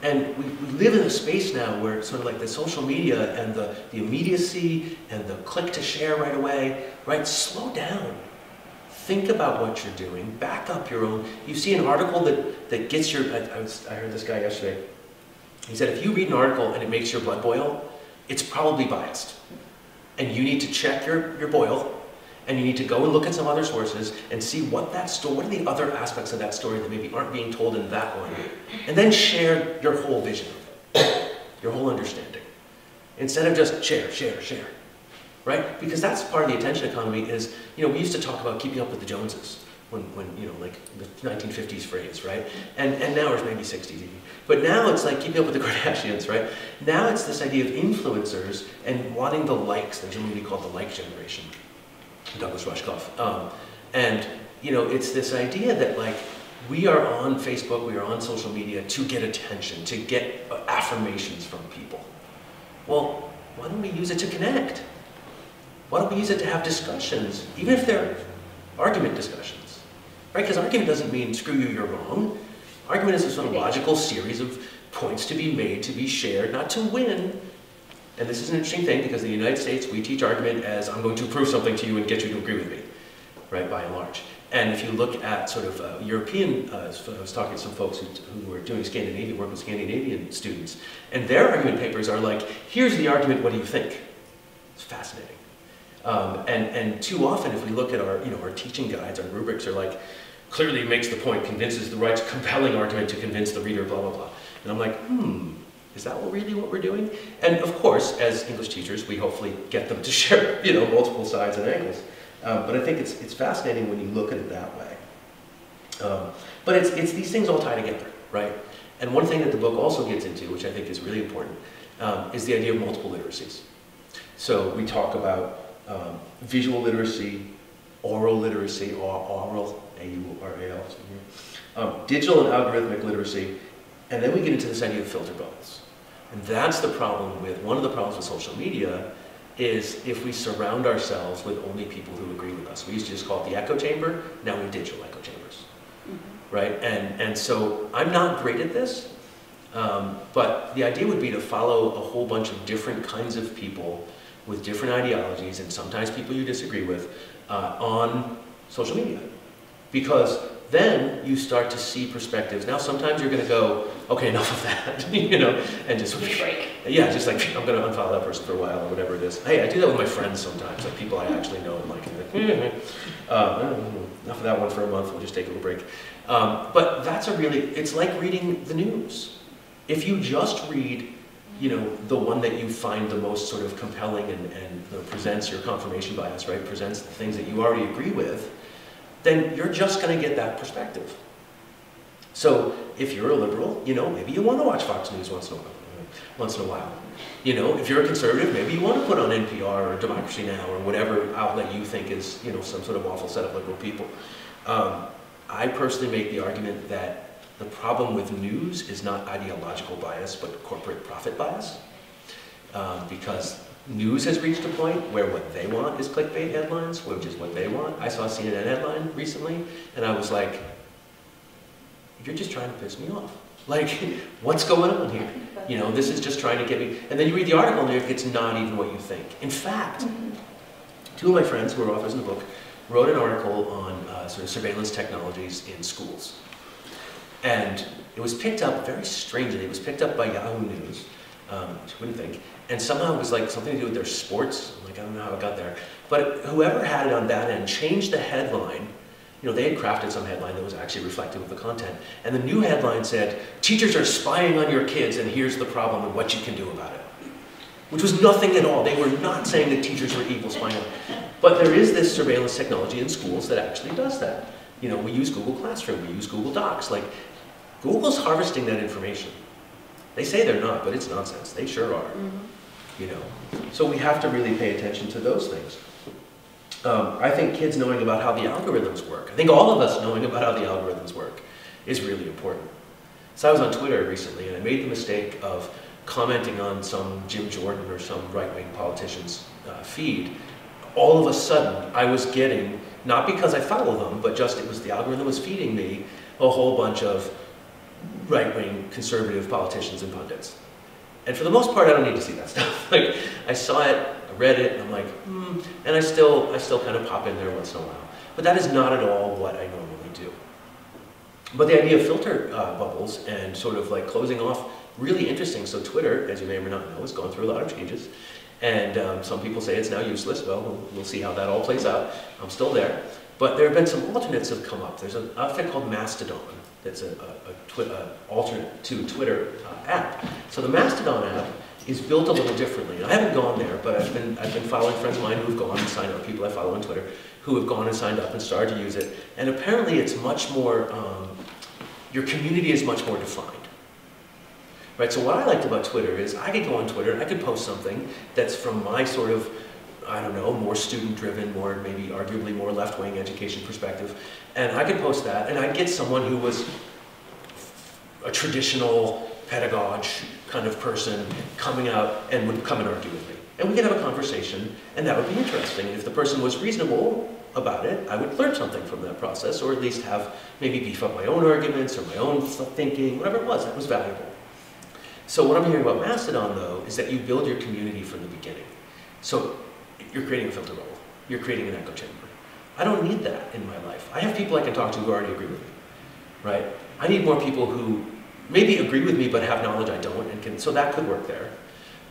And we live in a space now where it's sort of like the social media and the immediacy and the click to share right away, right? Slow down. Think about what you're doing. Back up your own. You see an article that gets your, I heard this guy yesterday. He said, if you read an article and it makes your blood boil, it's probably biased. And you need to check your boil, and you need to go and look at some other sources and see what are the other aspects of that story that maybe aren't being told in that one. And then share your whole vision of it, your whole understanding. Instead of just share, right? Because that's part of the attention economy is, we used to talk about keeping up with the Joneses when like the 1950s phrase, right? And now it's maybe 60s even. But now it's like keeping up with the Kardashians, right? Now it's this idea of influencers and wanting the likes. There's a movie called The Like Generation, Douglas Rushkoff. And, it's this idea that like, we are on Facebook, we are on social media to get attention, to get affirmations from people. Well, why don't we use it to connect? Why don't we use it to have discussions, even if they're argument discussions, right? Because argument doesn't mean screw you, you're wrong. Argument is a sort of logical series of points to be made, to be shared, not to win. And this is an interesting thing because in the United States, we teach argument as I'm going to prove something to you and get you to agree with me, right, by and large. And if you look at sort of European, I was talking to some folks who were doing Scandinavian work with Scandinavian students, and their argument papers are like, here's the argument, what do you think? It's fascinating. And too often, if we look at our teaching guides, our rubrics are like, clearly makes the point, convinces the right, compelling argument to convince the reader, blah, blah, blah. And I'm like, is that really what we're doing? And of course, as English teachers, we hopefully get them to share, multiple sides and angles. But I think it's fascinating when you look at it that way. But it's these things all tie together, right? And one thing that the book also gets into, which I think is really important, is the idea of multiple literacies. So we talk about visual literacy, oral literacy, or oral, A-U-R-A-L, digital and algorithmic literacy, and then we get into this idea of filter bubbles. And that's the problem with, one of the problems with social media is if we surround ourselves with only people who agree with us. We used to just call it the echo chamber, now we have digital echo chambers, right? And so I'm not great at this, But the idea would be to follow a whole bunch of different kinds of people with different ideologies, and sometimes people you disagree with, on social media. Because then you start to see perspectives. Now sometimes you're going to go, okay, enough of that, you know, and just break. Yeah, just like, I'm going to unfollow that person for a while or whatever it is. Hey, I do that with my friends sometimes, like people I actually know and like, enough of that one for a month, we'll just take a little break. But that's it's like reading the news. If you just read, you know, the one that you find the most sort of compelling and presents your confirmation bias, right, presents the things that you already agree with, then you're just going to get that perspective. So if you're a liberal, you know, maybe you want to watch Fox News once in a while. You know, if you're a conservative, maybe you want to put on NPR or Democracy Now! Or whatever outlet you think is, you know, some sort of awful set of liberal people. I personally make the argument that the problem with news is not ideological bias, but corporate profit bias. Because news has reached a point where what they want is clickbait headlines, which is what they want. I saw a CNN headline recently, and I was like, you're just trying to piss me off. Like, what's going on here? You know, this is just trying to get me. And then you read the article and it's not even what you think. In fact, two of my friends who are authors in the book wrote an article on sort of surveillance technologies in schools. And it was picked up very strangely. It was picked up by Yahoo News, which you wouldn't think. And somehow it was like something to do with their sports. Like, I don't know how it got there. But whoever had it on that end changed the headline. You know, they had crafted some headline that was actually reflective of the content. And the new headline said, teachers are spying on your kids and here's the problem and what you can do about it. Which was nothing at all. They were not saying that teachers were evil spying on them. But there is this surveillance technology in schools that actually does that. You know, we use Google Classroom, we use Google Docs. Like, Google's harvesting that information. They say they're not, but it's nonsense. They sure are. You know, so we have to really pay attention to those things. I think kids knowing about how the algorithms work, I think all of us knowing about how the algorithms work is really important. So I was on Twitter recently and I made the mistake of commenting on some Jim Jordan or some right-wing politician's feed. All of a sudden I was getting, not because I follow them, but just it was the algorithm was feeding me a whole bunch of right-wing conservative politicians and pundits. And for the most part, I don't need to see that stuff. Like, I saw it, I read it, and I'm like, and I still kind of pop in there once in a while. But that is not at all what I normally do. But the idea of filter bubbles and sort of like closing off, really interesting. So Twitter, as you may or may not know, has gone through a lot of changes. And some people say it's now useless. Well, we'll see how that all plays out. I'm still there. But there have been some alternates that have come up. There's an outfit called Mastodon. That's an alternate to Twitter app. So the Mastodon app is built a little differently. And I haven't gone there, but I've been following friends of mine who have gone and signed up, people I follow on Twitter, who have gone and signed up and started to use it. And apparently it's much more, your community is much more defined. Right, so what I liked about Twitter is I could go on Twitter and I could post something that's from my sort of, I don't know, more student-driven, more maybe arguably more left-wing education perspective. And I could post that and I'd get someone who was a traditional pedagogue kind of person coming out and would come and argue with me. And we could have a conversation and that would be interesting. And if the person was reasonable about it, I would learn something from that process, or at least have maybe beef up my own arguments or my own thinking, whatever it was, that was valuable. So what I'm hearing about Mastodon though is that you build your community from the beginning. So you're creating a filter bubble. You're creating an echo chamber. I don't need that in my life. I have people I can talk to who already agree with me, right? I need more people who maybe agree with me but have knowledge I don't, and can, so that could work there.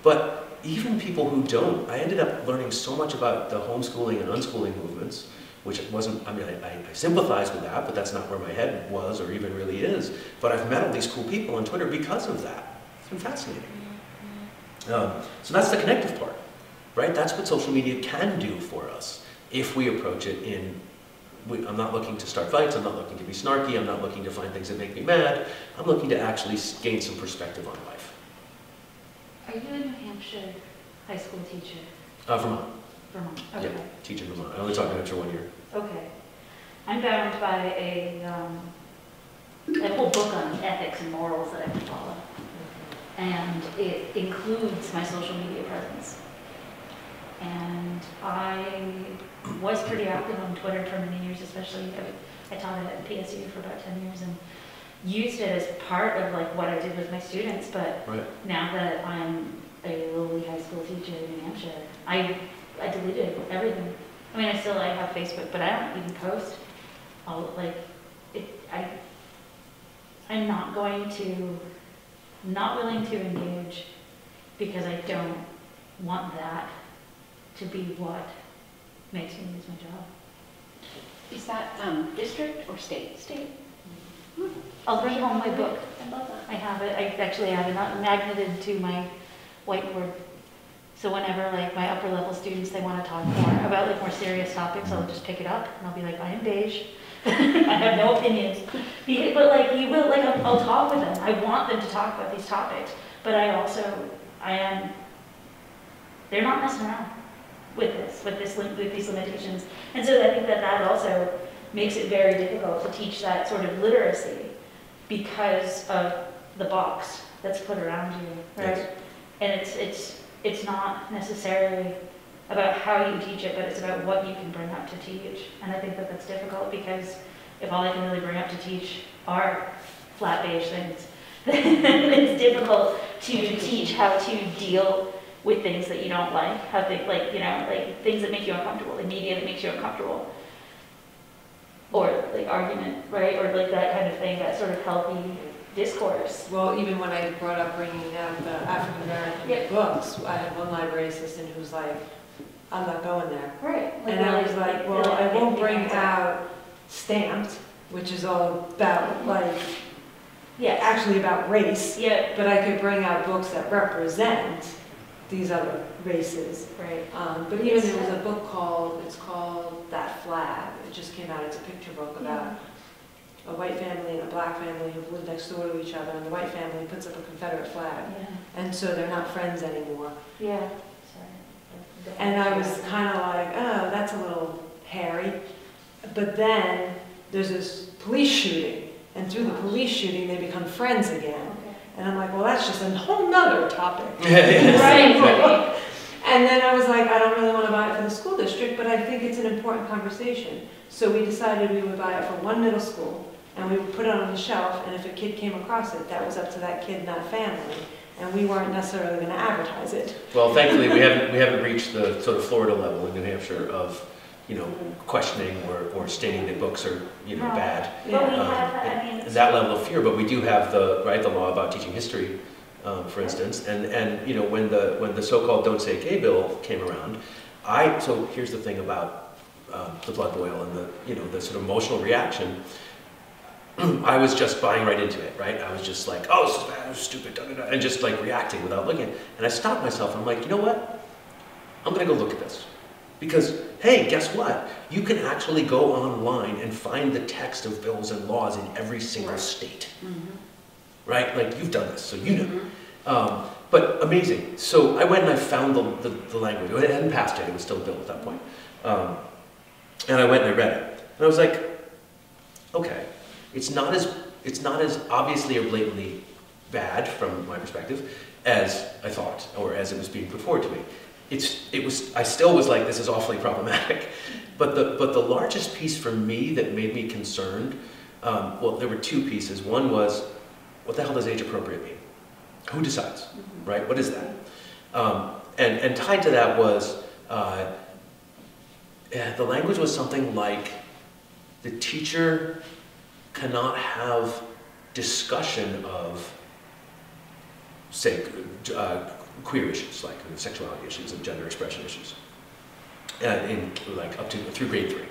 But even people who don't, I ended up learning so much about the homeschooling and unschooling movements, which wasn't, I mean, I sympathize with that, but that's not where my head was or even really is. But I've met all these cool people on Twitter because of that. It's been fascinating. So that's the connective part, right? That's what social media can do for us if we approach it in, I'm not looking to start fights, I'm not looking to be snarky, I'm not looking to find things that make me mad, I'm looking to actually gain some perspective on life. Are you a New Hampshire high school teacher? Vermont. Vermont, okay. Yeah, teach in Vermont. I only taught New Hampshire 1 year. Okay. I'm bound by a whole book on ethics and morals that I have to follow. And it includes my social media presence. And I was pretty active on Twitter for many years, especially I taught at PSU for about 10 years, and used it as part of like what I did with my students, but Right. now that I'm a lowly high school teacher in New Hampshire, I deleted everything. I mean, I have Facebook, but I don't even post all, like, I'm not willing to engage because I don't want that to be what makes me lose my job. Is that district or state? State. I'll bring home my book. I love that. I have it. I actually have it magneted to my whiteboard. So whenever like my upper level students, they want to talk more about like more serious topics, I'll just pick it up and I'll be like, I am beige. I have no opinions. But like you will, like I'll talk with them. I want them to talk about these topics. But they're not messing around with these limitations. And so I think that also makes it very difficult to teach that sort of literacy because of the box that's put around you, right? Yes. And it's not necessarily about how you teach it, but it's about what you can bring up to teach. And I think that that's difficult because if all I can really bring up to teach are flat beige things, then it's difficult to teach how to deal with things that you don't like, like things that make you uncomfortable, like media that makes you uncomfortable, or like argument, right, or like that kind of thing, that sort of healthy discourse. Well, even when I brought up bringing out the African American books, I had one library assistant who was like, I'm not going there. Right. Like, and I was like, well, I won't bring out Stamped, which is all about like, actually about race. Yeah. But I could bring out books that represent these other races. Right. But even there was a book called That Flag. It just came out. It's a picture book about a white family and a black family who live next door to each other, and the white family puts up a Confederate flag. Yeah. And so they're not friends anymore. Yeah. Sorry. And I was kind of like, oh, that's a little hairy. But then there's this police shooting, and through the police shooting they become friends again. Okay. And I'm like, well, that's just a whole nother topic. Right. And then I was like, I don't really want to buy it for the school district, but I think it's an important conversation. So we decided we would buy it for one middle school, and we would put it on the shelf, and if a kid came across it, that was up to that kid and that family. And we weren't necessarily going to advertise it. Well, thankfully, we haven't reached the sort of Florida level in New Hampshire of, questioning or stating that books are, bad. But we have that, I mean, that level of fear, but we do have the law about teaching history, for instance, and when the so-called "Don't Say Gay" bill came around, so here's the thing about the blood boil and the sort of emotional reaction. I was just buying right into it, right? I was just like, oh, this is bad, this is stupid, da, da, da, and just like reacting without looking. And I stopped myself. I'm like, you know what? I'm gonna go look at this. Because, hey, guess what? You can actually go online and find the text of bills and laws in every single state. Mm-hmm. Right? Like, you've done this, so you know. But amazing. So I went and I found the language. It hadn't passed yet, it was still a bill at that point. And I went and I read it. And I was like, okay. It's not as obviously or blatantly bad from my perspective as I thought, or as it was being put forward to me. I still was like, this is awfully problematic. But the largest piece for me that made me concerned, well, there were two pieces. One was, what the hell does age appropriate mean? Who decides, right? What is that? And tied to that was, the language was something like, the teacher cannot have discussion of, say, queer issues, like sexuality issues and gender expression issues, through grade 3.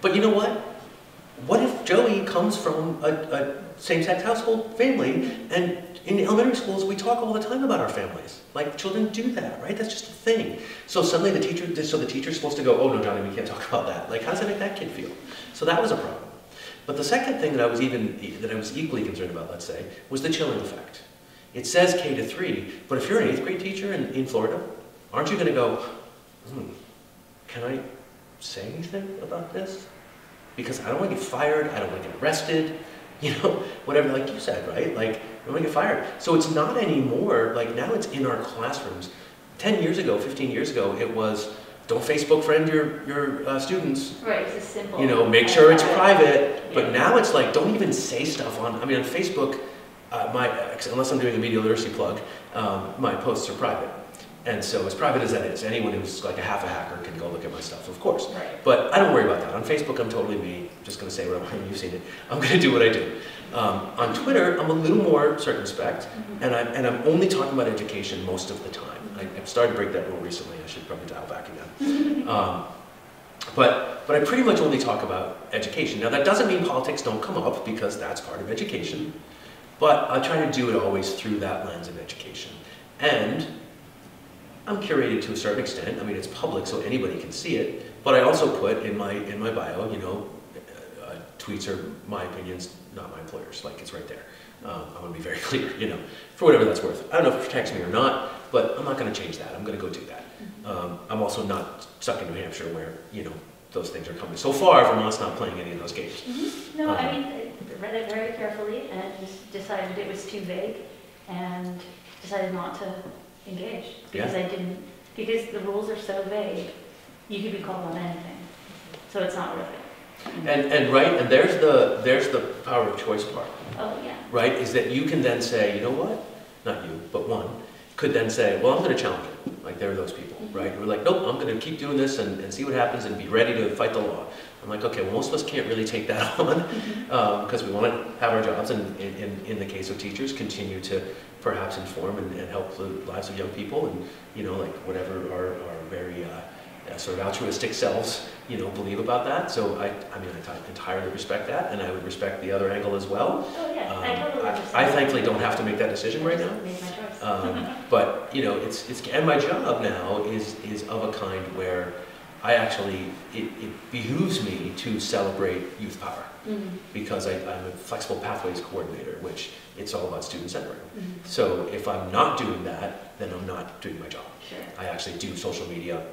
But you know what? What if Joey comes from a same-sex household family, and in elementary schools we talk all the time about our families. Like, children do that, right? That's just a thing. So suddenly the teacher's supposed to go, oh no, Johnny, we can't talk about that. Like, how does that make that kid feel? So that was a problem. But the second thing that I was equally concerned about, let's say, was the chilling effect. It says K to 3, but if you're an 8th grade teacher in Florida, aren't you going to go, can I say anything about this? Because I don't want to get fired, I don't want to get arrested, whatever, like you said, right? Like, I don't want to get fired. So it's not anymore, like now it's in our classrooms. 10 years ago, 15 years ago, it was, don't Facebook friend your students. Right, it's a simple. You know, make sure it's private. But now it's like, don't even say stuff on, I mean, on Facebook, unless I'm doing a media literacy plug, my posts are private. And so as private as that is, anyone who's like a half a hacker can go look at my stuff, of course. Right. But I don't worry about that. On Facebook, I'm totally me. I'm just going to say what I'm, you've seen it. I'm going to do what I do. On Twitter, I'm a little more circumspect, and I'm only talking about education most of the time. I've started to break that rule recently. I should probably dial back again. But I pretty much only talk about education. Now that doesn't mean politics don't come up, because that's part of education. But I try to do it always through that lens of education. And I'm curated to a certain extent. I mean, it's public, so anybody can see it. But I also put in my bio, you know, tweets are my opinions, not my employer's. Like, it's right there. I want to be very clear, you know, for whatever that's worth. I don't know if it protects me or not, but I'm not going to change that. I'm going to go do that. I'm also not stuck in New Hampshire where, you know, those things are coming. So far, Vermont's not playing any of those games. No, I mean, I read it very carefully and just decided it was too vague and decided not to engage because because the rules are so vague, you could be called on anything. So it's not worth it. And right, and there's the power of choice part. Oh, yeah. Right, is that you can then say, you know what, not you, but one, could then say, well, I'm going to challenge it. Like, there are those people, right? Who are like, nope, I'm going to keep doing this and see what happens and be ready to fight the law. I'm like, okay, well, most of us can't really take that on because we want to have our jobs and in the case of teachers, continue to perhaps inform and help the lives of young people and, you know, like whatever our very sort of altruistic selves, you know, believe about that. So I mean, I entirely respect that, and I would respect the other angle as well. Oh yeah, I totally understand. I thankfully don't have to make that decision right now. Made my choice. But you know, it's and my job now is of a kind where I actually it behooves me to celebrate youth power because I'm a flexible pathways coordinator, which it's all about student centering. So if I'm not doing that, then I'm not doing my job. Sure. I actually do social media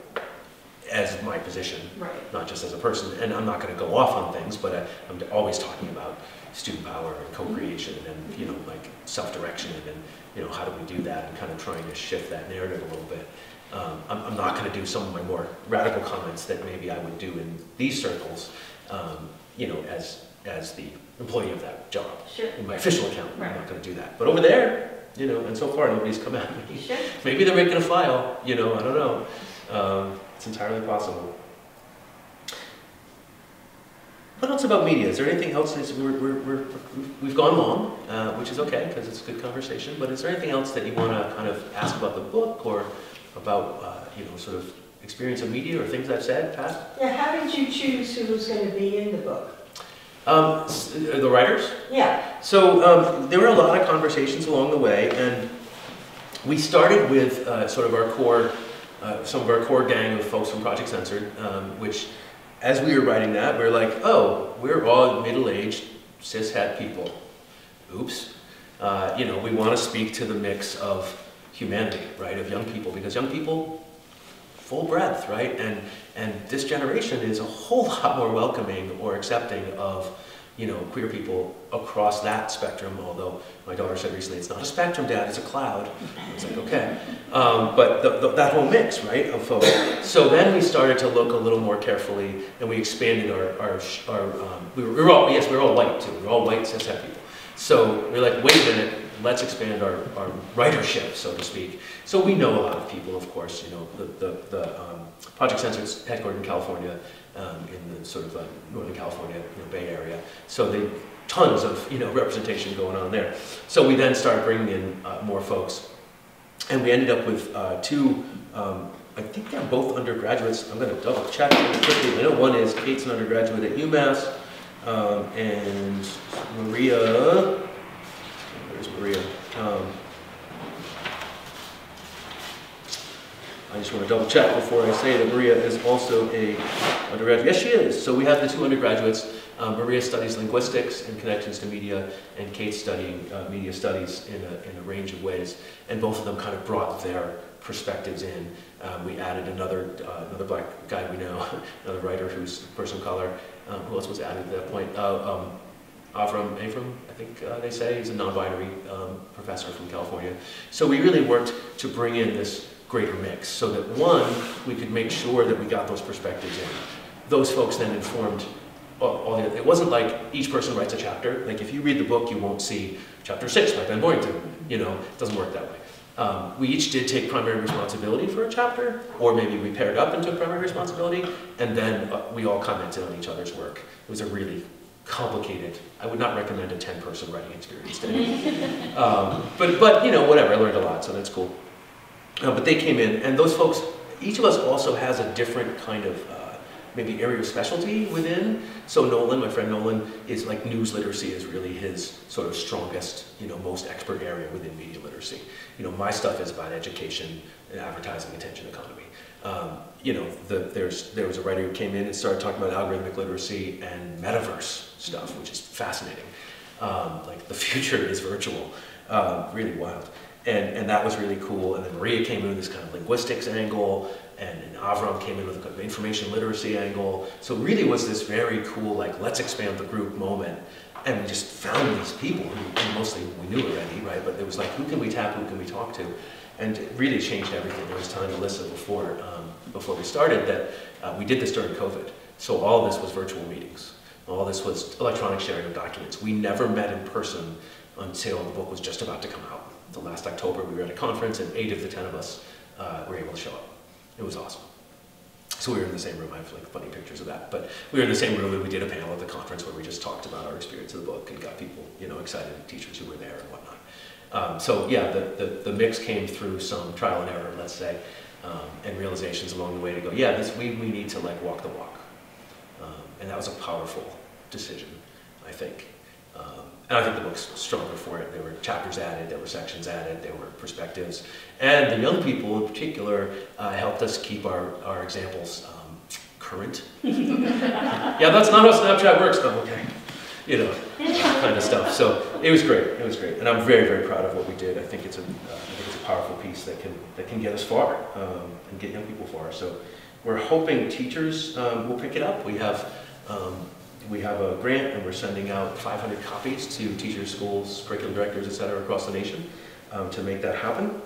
as my position, right. Not just as a person. And I'm not going to go off on things, but I'm always talking about student power and co-creation and, you know, like self-direction and, you know, how do we do that and kind of trying to shift that narrative a little bit. I'm not going to do some of my more radical comments that maybe I would do in these circles, you know, as the employee of that job. Sure. In my official account, right. I'm not going to do that. But over there, you know, and so far nobody's come at me. Sure. Maybe they're making a file, you know, I don't know. It's entirely possible. What else about media? Is there anything else? We've gone long, which is okay because it's a good conversation. But is there anything else that you want to kind of ask about the book or about you know, sort of experience of media or things I've said, Pat? Yeah, how did you choose who was going to be in the book? The writers? Yeah. So there were a lot of conversations along the way, and we started with sort of our core, some of our core gang of folks from Project Censored, which, as we were writing that, we were like, oh, we're all middle-aged, cis-het people. Oops. You know, we want to speak to the mix of humanity, right, of young people, because young people, full breadth, right, and this generation is a whole lot more welcoming or accepting of, you know, queer people across that spectrum, although my daughter said recently, it's not a spectrum, Dad, it's a cloud. I was like, okay. But that whole mix, right, of folks. So then we started to look a little more carefully, and we expanded we were all white too, we were all white cis-het people. So we were like, wait a minute, let's expand our writership, so to speak. So we know a lot of people, of course, you know, the Project Censored's headquartered in California, in the sort of Northern California, you know, Bay Area. So they tons of, you know, representation going on there. So we then started bringing in more folks, and we ended up with two. I think they're both undergraduates. I'm going to double check quickly. I know one is Kate's an undergraduate at UMass, and Maria. Where's Maria? I just want to double check before I say that Maria is also a undergraduate. Yes, she is. So we have the two undergraduates. Maria studies linguistics and connections to media, and Kate's studying media studies in a range of ways. And both of them kind of brought their perspectives in. We added another black guy we know, another writer who's a person of color. Who else was added at that point? Avram, I think they say, he's a non-binary professor from California. So we really worked to bring in this greater mix, so that one, we could make sure that we got those perspectives in. Those folks then informed all the, it wasn't like each person writes a chapter. Like if you read the book, you won't see chapter 6 by Ben Boyington. You know, it doesn't work that way. We each did take primary responsibility for a chapter, or maybe we paired up and took primary responsibility, and then we all commented on each other's work. It was a really complicated, I would not recommend a 10-person writing experience to anyone. But you know, whatever, I learned a lot, so that's cool. But they came in, and those folks, each of us also has a different kind of maybe area of specialty within. So Nolan, my friend Nolan, is like news literacy is really his sort of strongest, you know, most expert area within media literacy. You know, my stuff is about education and advertising, attention economy. You know, there was a writer who came in and started talking about algorithmic literacy and metaverse stuff, which is fascinating. Like the future is virtual, really wild. And that was really cool. And then Maria came in with this kind of linguistics angle, and Avram came in with an information literacy angle. So it really was this very cool, like, let's expand the group moment. And we just found these people who, and mostly we knew already, right? But it was like, who can we tap, who can we talk to? And it really changed everything. There was telling Alyssa before we started that we did this during COVID. So all this was virtual meetings. All this was electronic sharing of documents. We never met in person until the book was just about to come out. The last October, we were at a conference, and 8 of the 10 of us were able to show up. It was awesome. So we were in the same room. I have like funny pictures of that. But we were in the same room, and we did a panel at the conference where we just talked about our experience of the book and got people, you know, excited, teachers who were there and whatnot. So yeah, the mix came through some trial and error, let's say, and realizations along the way to go, yeah, we need to like walk the walk. And that was a powerful decision, I think. And I think the book's stronger for it. There were chapters added, there were sections added, there were perspectives. And the young people in particular helped us keep our examples current. Yeah, that's not how Snapchat works. Oh, okay. You know, kind of stuff. So it was great. It was great. And I'm very, very proud of what we did. I think it's a powerful piece that can get us far and get young people far. So we're hoping teachers will pick it up. We have a grant, and we're sending out 500 copies to teachers, schools, curriculum directors, et cetera, across the nation to make that happen.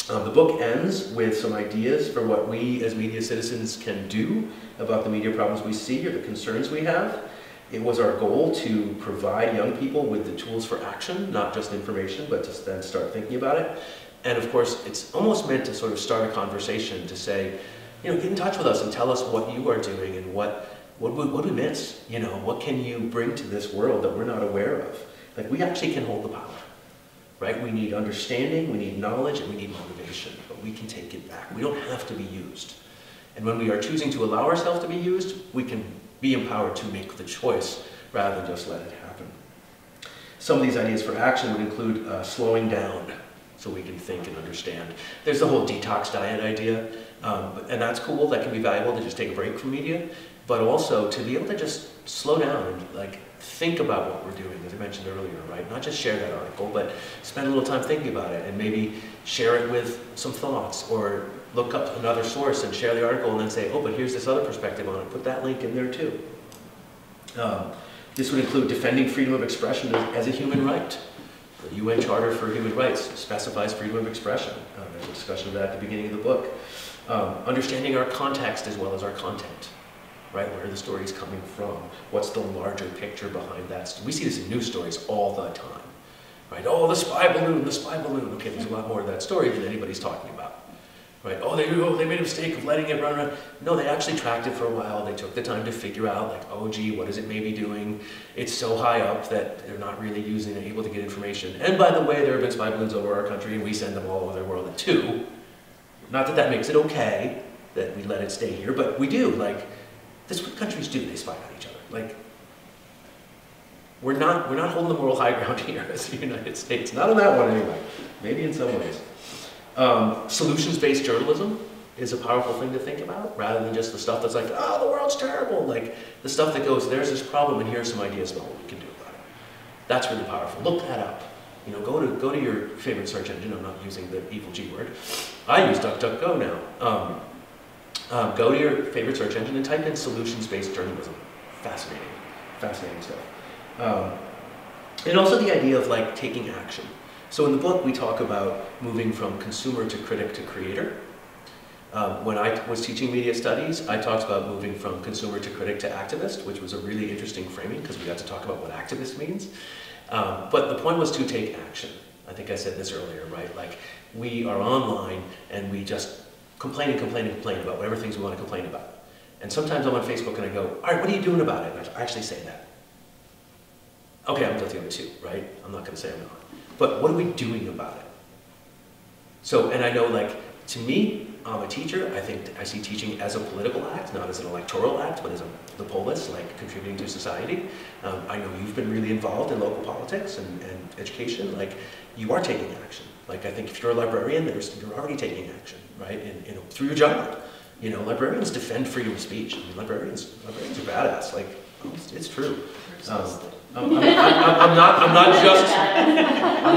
The book ends with some ideas for what we as media citizens can do about the media problems we see or the concerns we have. It was our goal to provide young people with the tools for action, not just information, but to then start thinking about it. And of course, it's almost meant to sort of start a conversation to say, you know, get in touch with us and tell us what you are doing and what we miss? You know, what can you bring to this world that we're not aware of? Like, we actually can hold the power, right? We need understanding, we need knowledge, and we need motivation, but we can take it back. We don't have to be used. And when we are choosing to allow ourselves to be used, we can be empowered to make the choice rather than just let it happen. Some of these ideas for action would include slowing down so we can think and understand. There's the whole detox diet idea, and that's cool. That can be valuable to just take a break from media. But also to be able to just slow down and like think about what we're doing, as I mentioned earlier, right? Not just share that article, but spend a little time thinking about it and maybe share it with some thoughts, or look up another source and share the article and then say, oh, but here's this other perspective on it. Put that link in there too. This would include defending freedom of expression as a human right. The UN Charter for Human Rights specifies freedom of expression. There's a discussion of that at the beginning of the book. Understanding our context as well as our content. Right, where the story is coming from, what's the larger picture behind that. We see this in news stories all the time, right? Oh, the spy balloon, the spy balloon. Okay, there's a lot more of that story than anybody's talking about, right? Oh, they made a mistake of letting it run around. No, they actually tracked it for a while. They took the time to figure out, like, oh, gee, what is it maybe doing? It's so high up that they're not really using it, able to get information. And by the way, there have been spy balloons over our country, and we send them all over the world too. Not that that makes it okay that we let it stay here, but we do. Like, this is what countries do. They spy on each other. Like, we're not holding the moral high ground here as the United States. Not on that one anyway. Maybe in some ways. Solutions-based journalism is a powerful thing to think about, rather than just the stuff that's like, oh, the world's terrible. Like, the stuff that goes, there's this problem, and here's some ideas about what we can do about it. That's really powerful. Look that up. You know, go to your favorite search engine. I'm not using the evil G word. I use DuckDuckGo now. Go to your favorite search engine and type in solutions-based journalism. Fascinating stuff. And also the idea of like taking action. So in the book, we talk about moving from consumer to critic to creator. When I was teaching media studies, I talked about moving from consumer to critic to activist, which was a really interesting framing because we got to talk about what activist means. But the point was to take action. I think I said this earlier, right? Like, we are online and we just complain and complain and complain about whatever things we want to complain about. And sometimes I'm on Facebook and I go, all right, what are you doing about it? And I actually say that. Okay, I'm guilty of it too, right? I'm not going to say I'm not. But what are we doing about it? So, and I know, like, to me, I'm a teacher. I think I see teaching as a political act, not as an electoral act, but as the polis, like contributing to society. I know you've been really involved in local politics and education. Like, you are taking action. Like, I think if you're a librarian, you're already taking action, right? And through your job. You know, librarians defend freedom of speech. I mean, librarians are badass. Like, it's true. I'm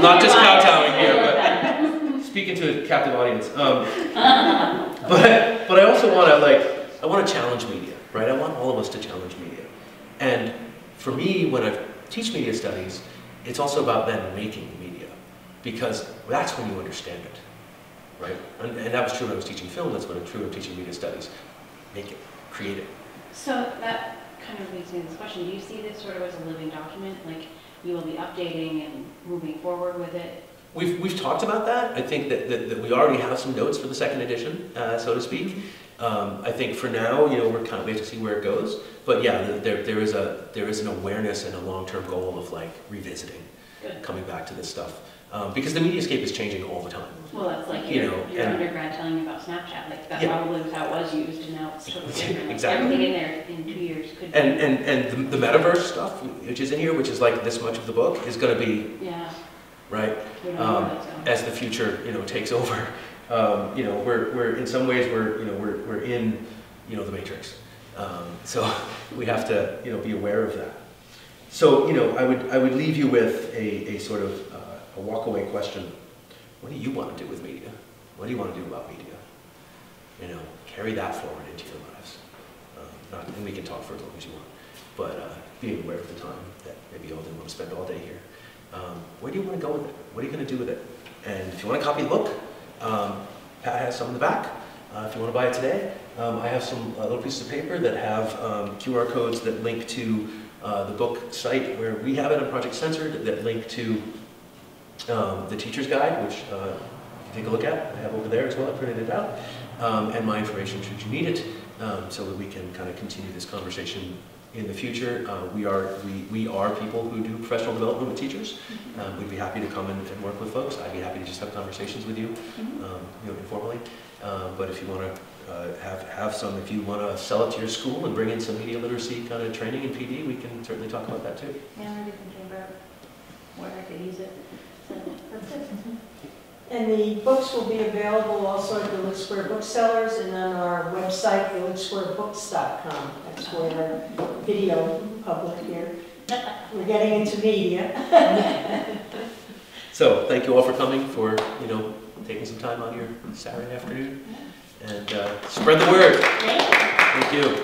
not just kowtowing here, but speaking to a captive audience. But I also want to, I want to challenge media, right? I want all of us to challenge media. And for me, when I teach media studies, it's also about then making media, because that's when you understand it, right? And that was true when I was teaching film. That's when it's true when I'm teaching media studies. Make it, create it. So that kind of leads me to this question. Do you see this sort of as a living document? Like, you will be updating and moving forward with it? We've talked about that. I think that we already have some notes for the second edition, so to speak. I think for now, you know, we have to see where it goes. But yeah, there is an awareness and a long-term goal of, like, revisiting, coming back to this stuff, because the mediascape is changing all the time. Well, that's like your undergrad telling you about Snapchat. Like, that probably was how it was used, and now it's totally different. Like, exactly. Everything in there in 2 years could be. And the metaverse stuff, which is in here, which is like this much of the book, is going to be right as the future, you know, takes over. You know, we're in some ways we're in, you know, the matrix. So we have to, you know, be aware of that. So, you know, I would leave you with a sort of a walk-away question. What do you want to do with media? What do you want to do about media? You know, carry that forward into your lives. And we can talk for as long as you want, but being aware of the time that maybe you all didn't want to spend all day here. Where do you want to go with it? What are you going to do with it? And if you want to copy the book, Pat has some in the back. If you want to buy it today, I have some little pieces of paper that have QR codes that link to the book site where we have it on Project Censored, that link to the teacher's guide, which you can take a look at. I have over there as well. I printed it out. And my information should you need it, so that we can kind of continue this conversation in the future. We are people who do professional development with teachers. We'd be happy to come and work with folks. I'd be happy to just have conversations with you, you know, informally. But if you want to have some, if you want to sell it to your school and bring in some media literacy kind of training in PD, we can certainly talk about that too. Yeah, I'm already thinking about where I could use it. So that's it. And the books will be available also at Village Square Booksellers and on our website, villagesquarebooks.com. That's where our video public here. We're getting into media. So thank you all for coming, for, you know, taking some time on your Saturday afternoon, and spread the word. Thank you.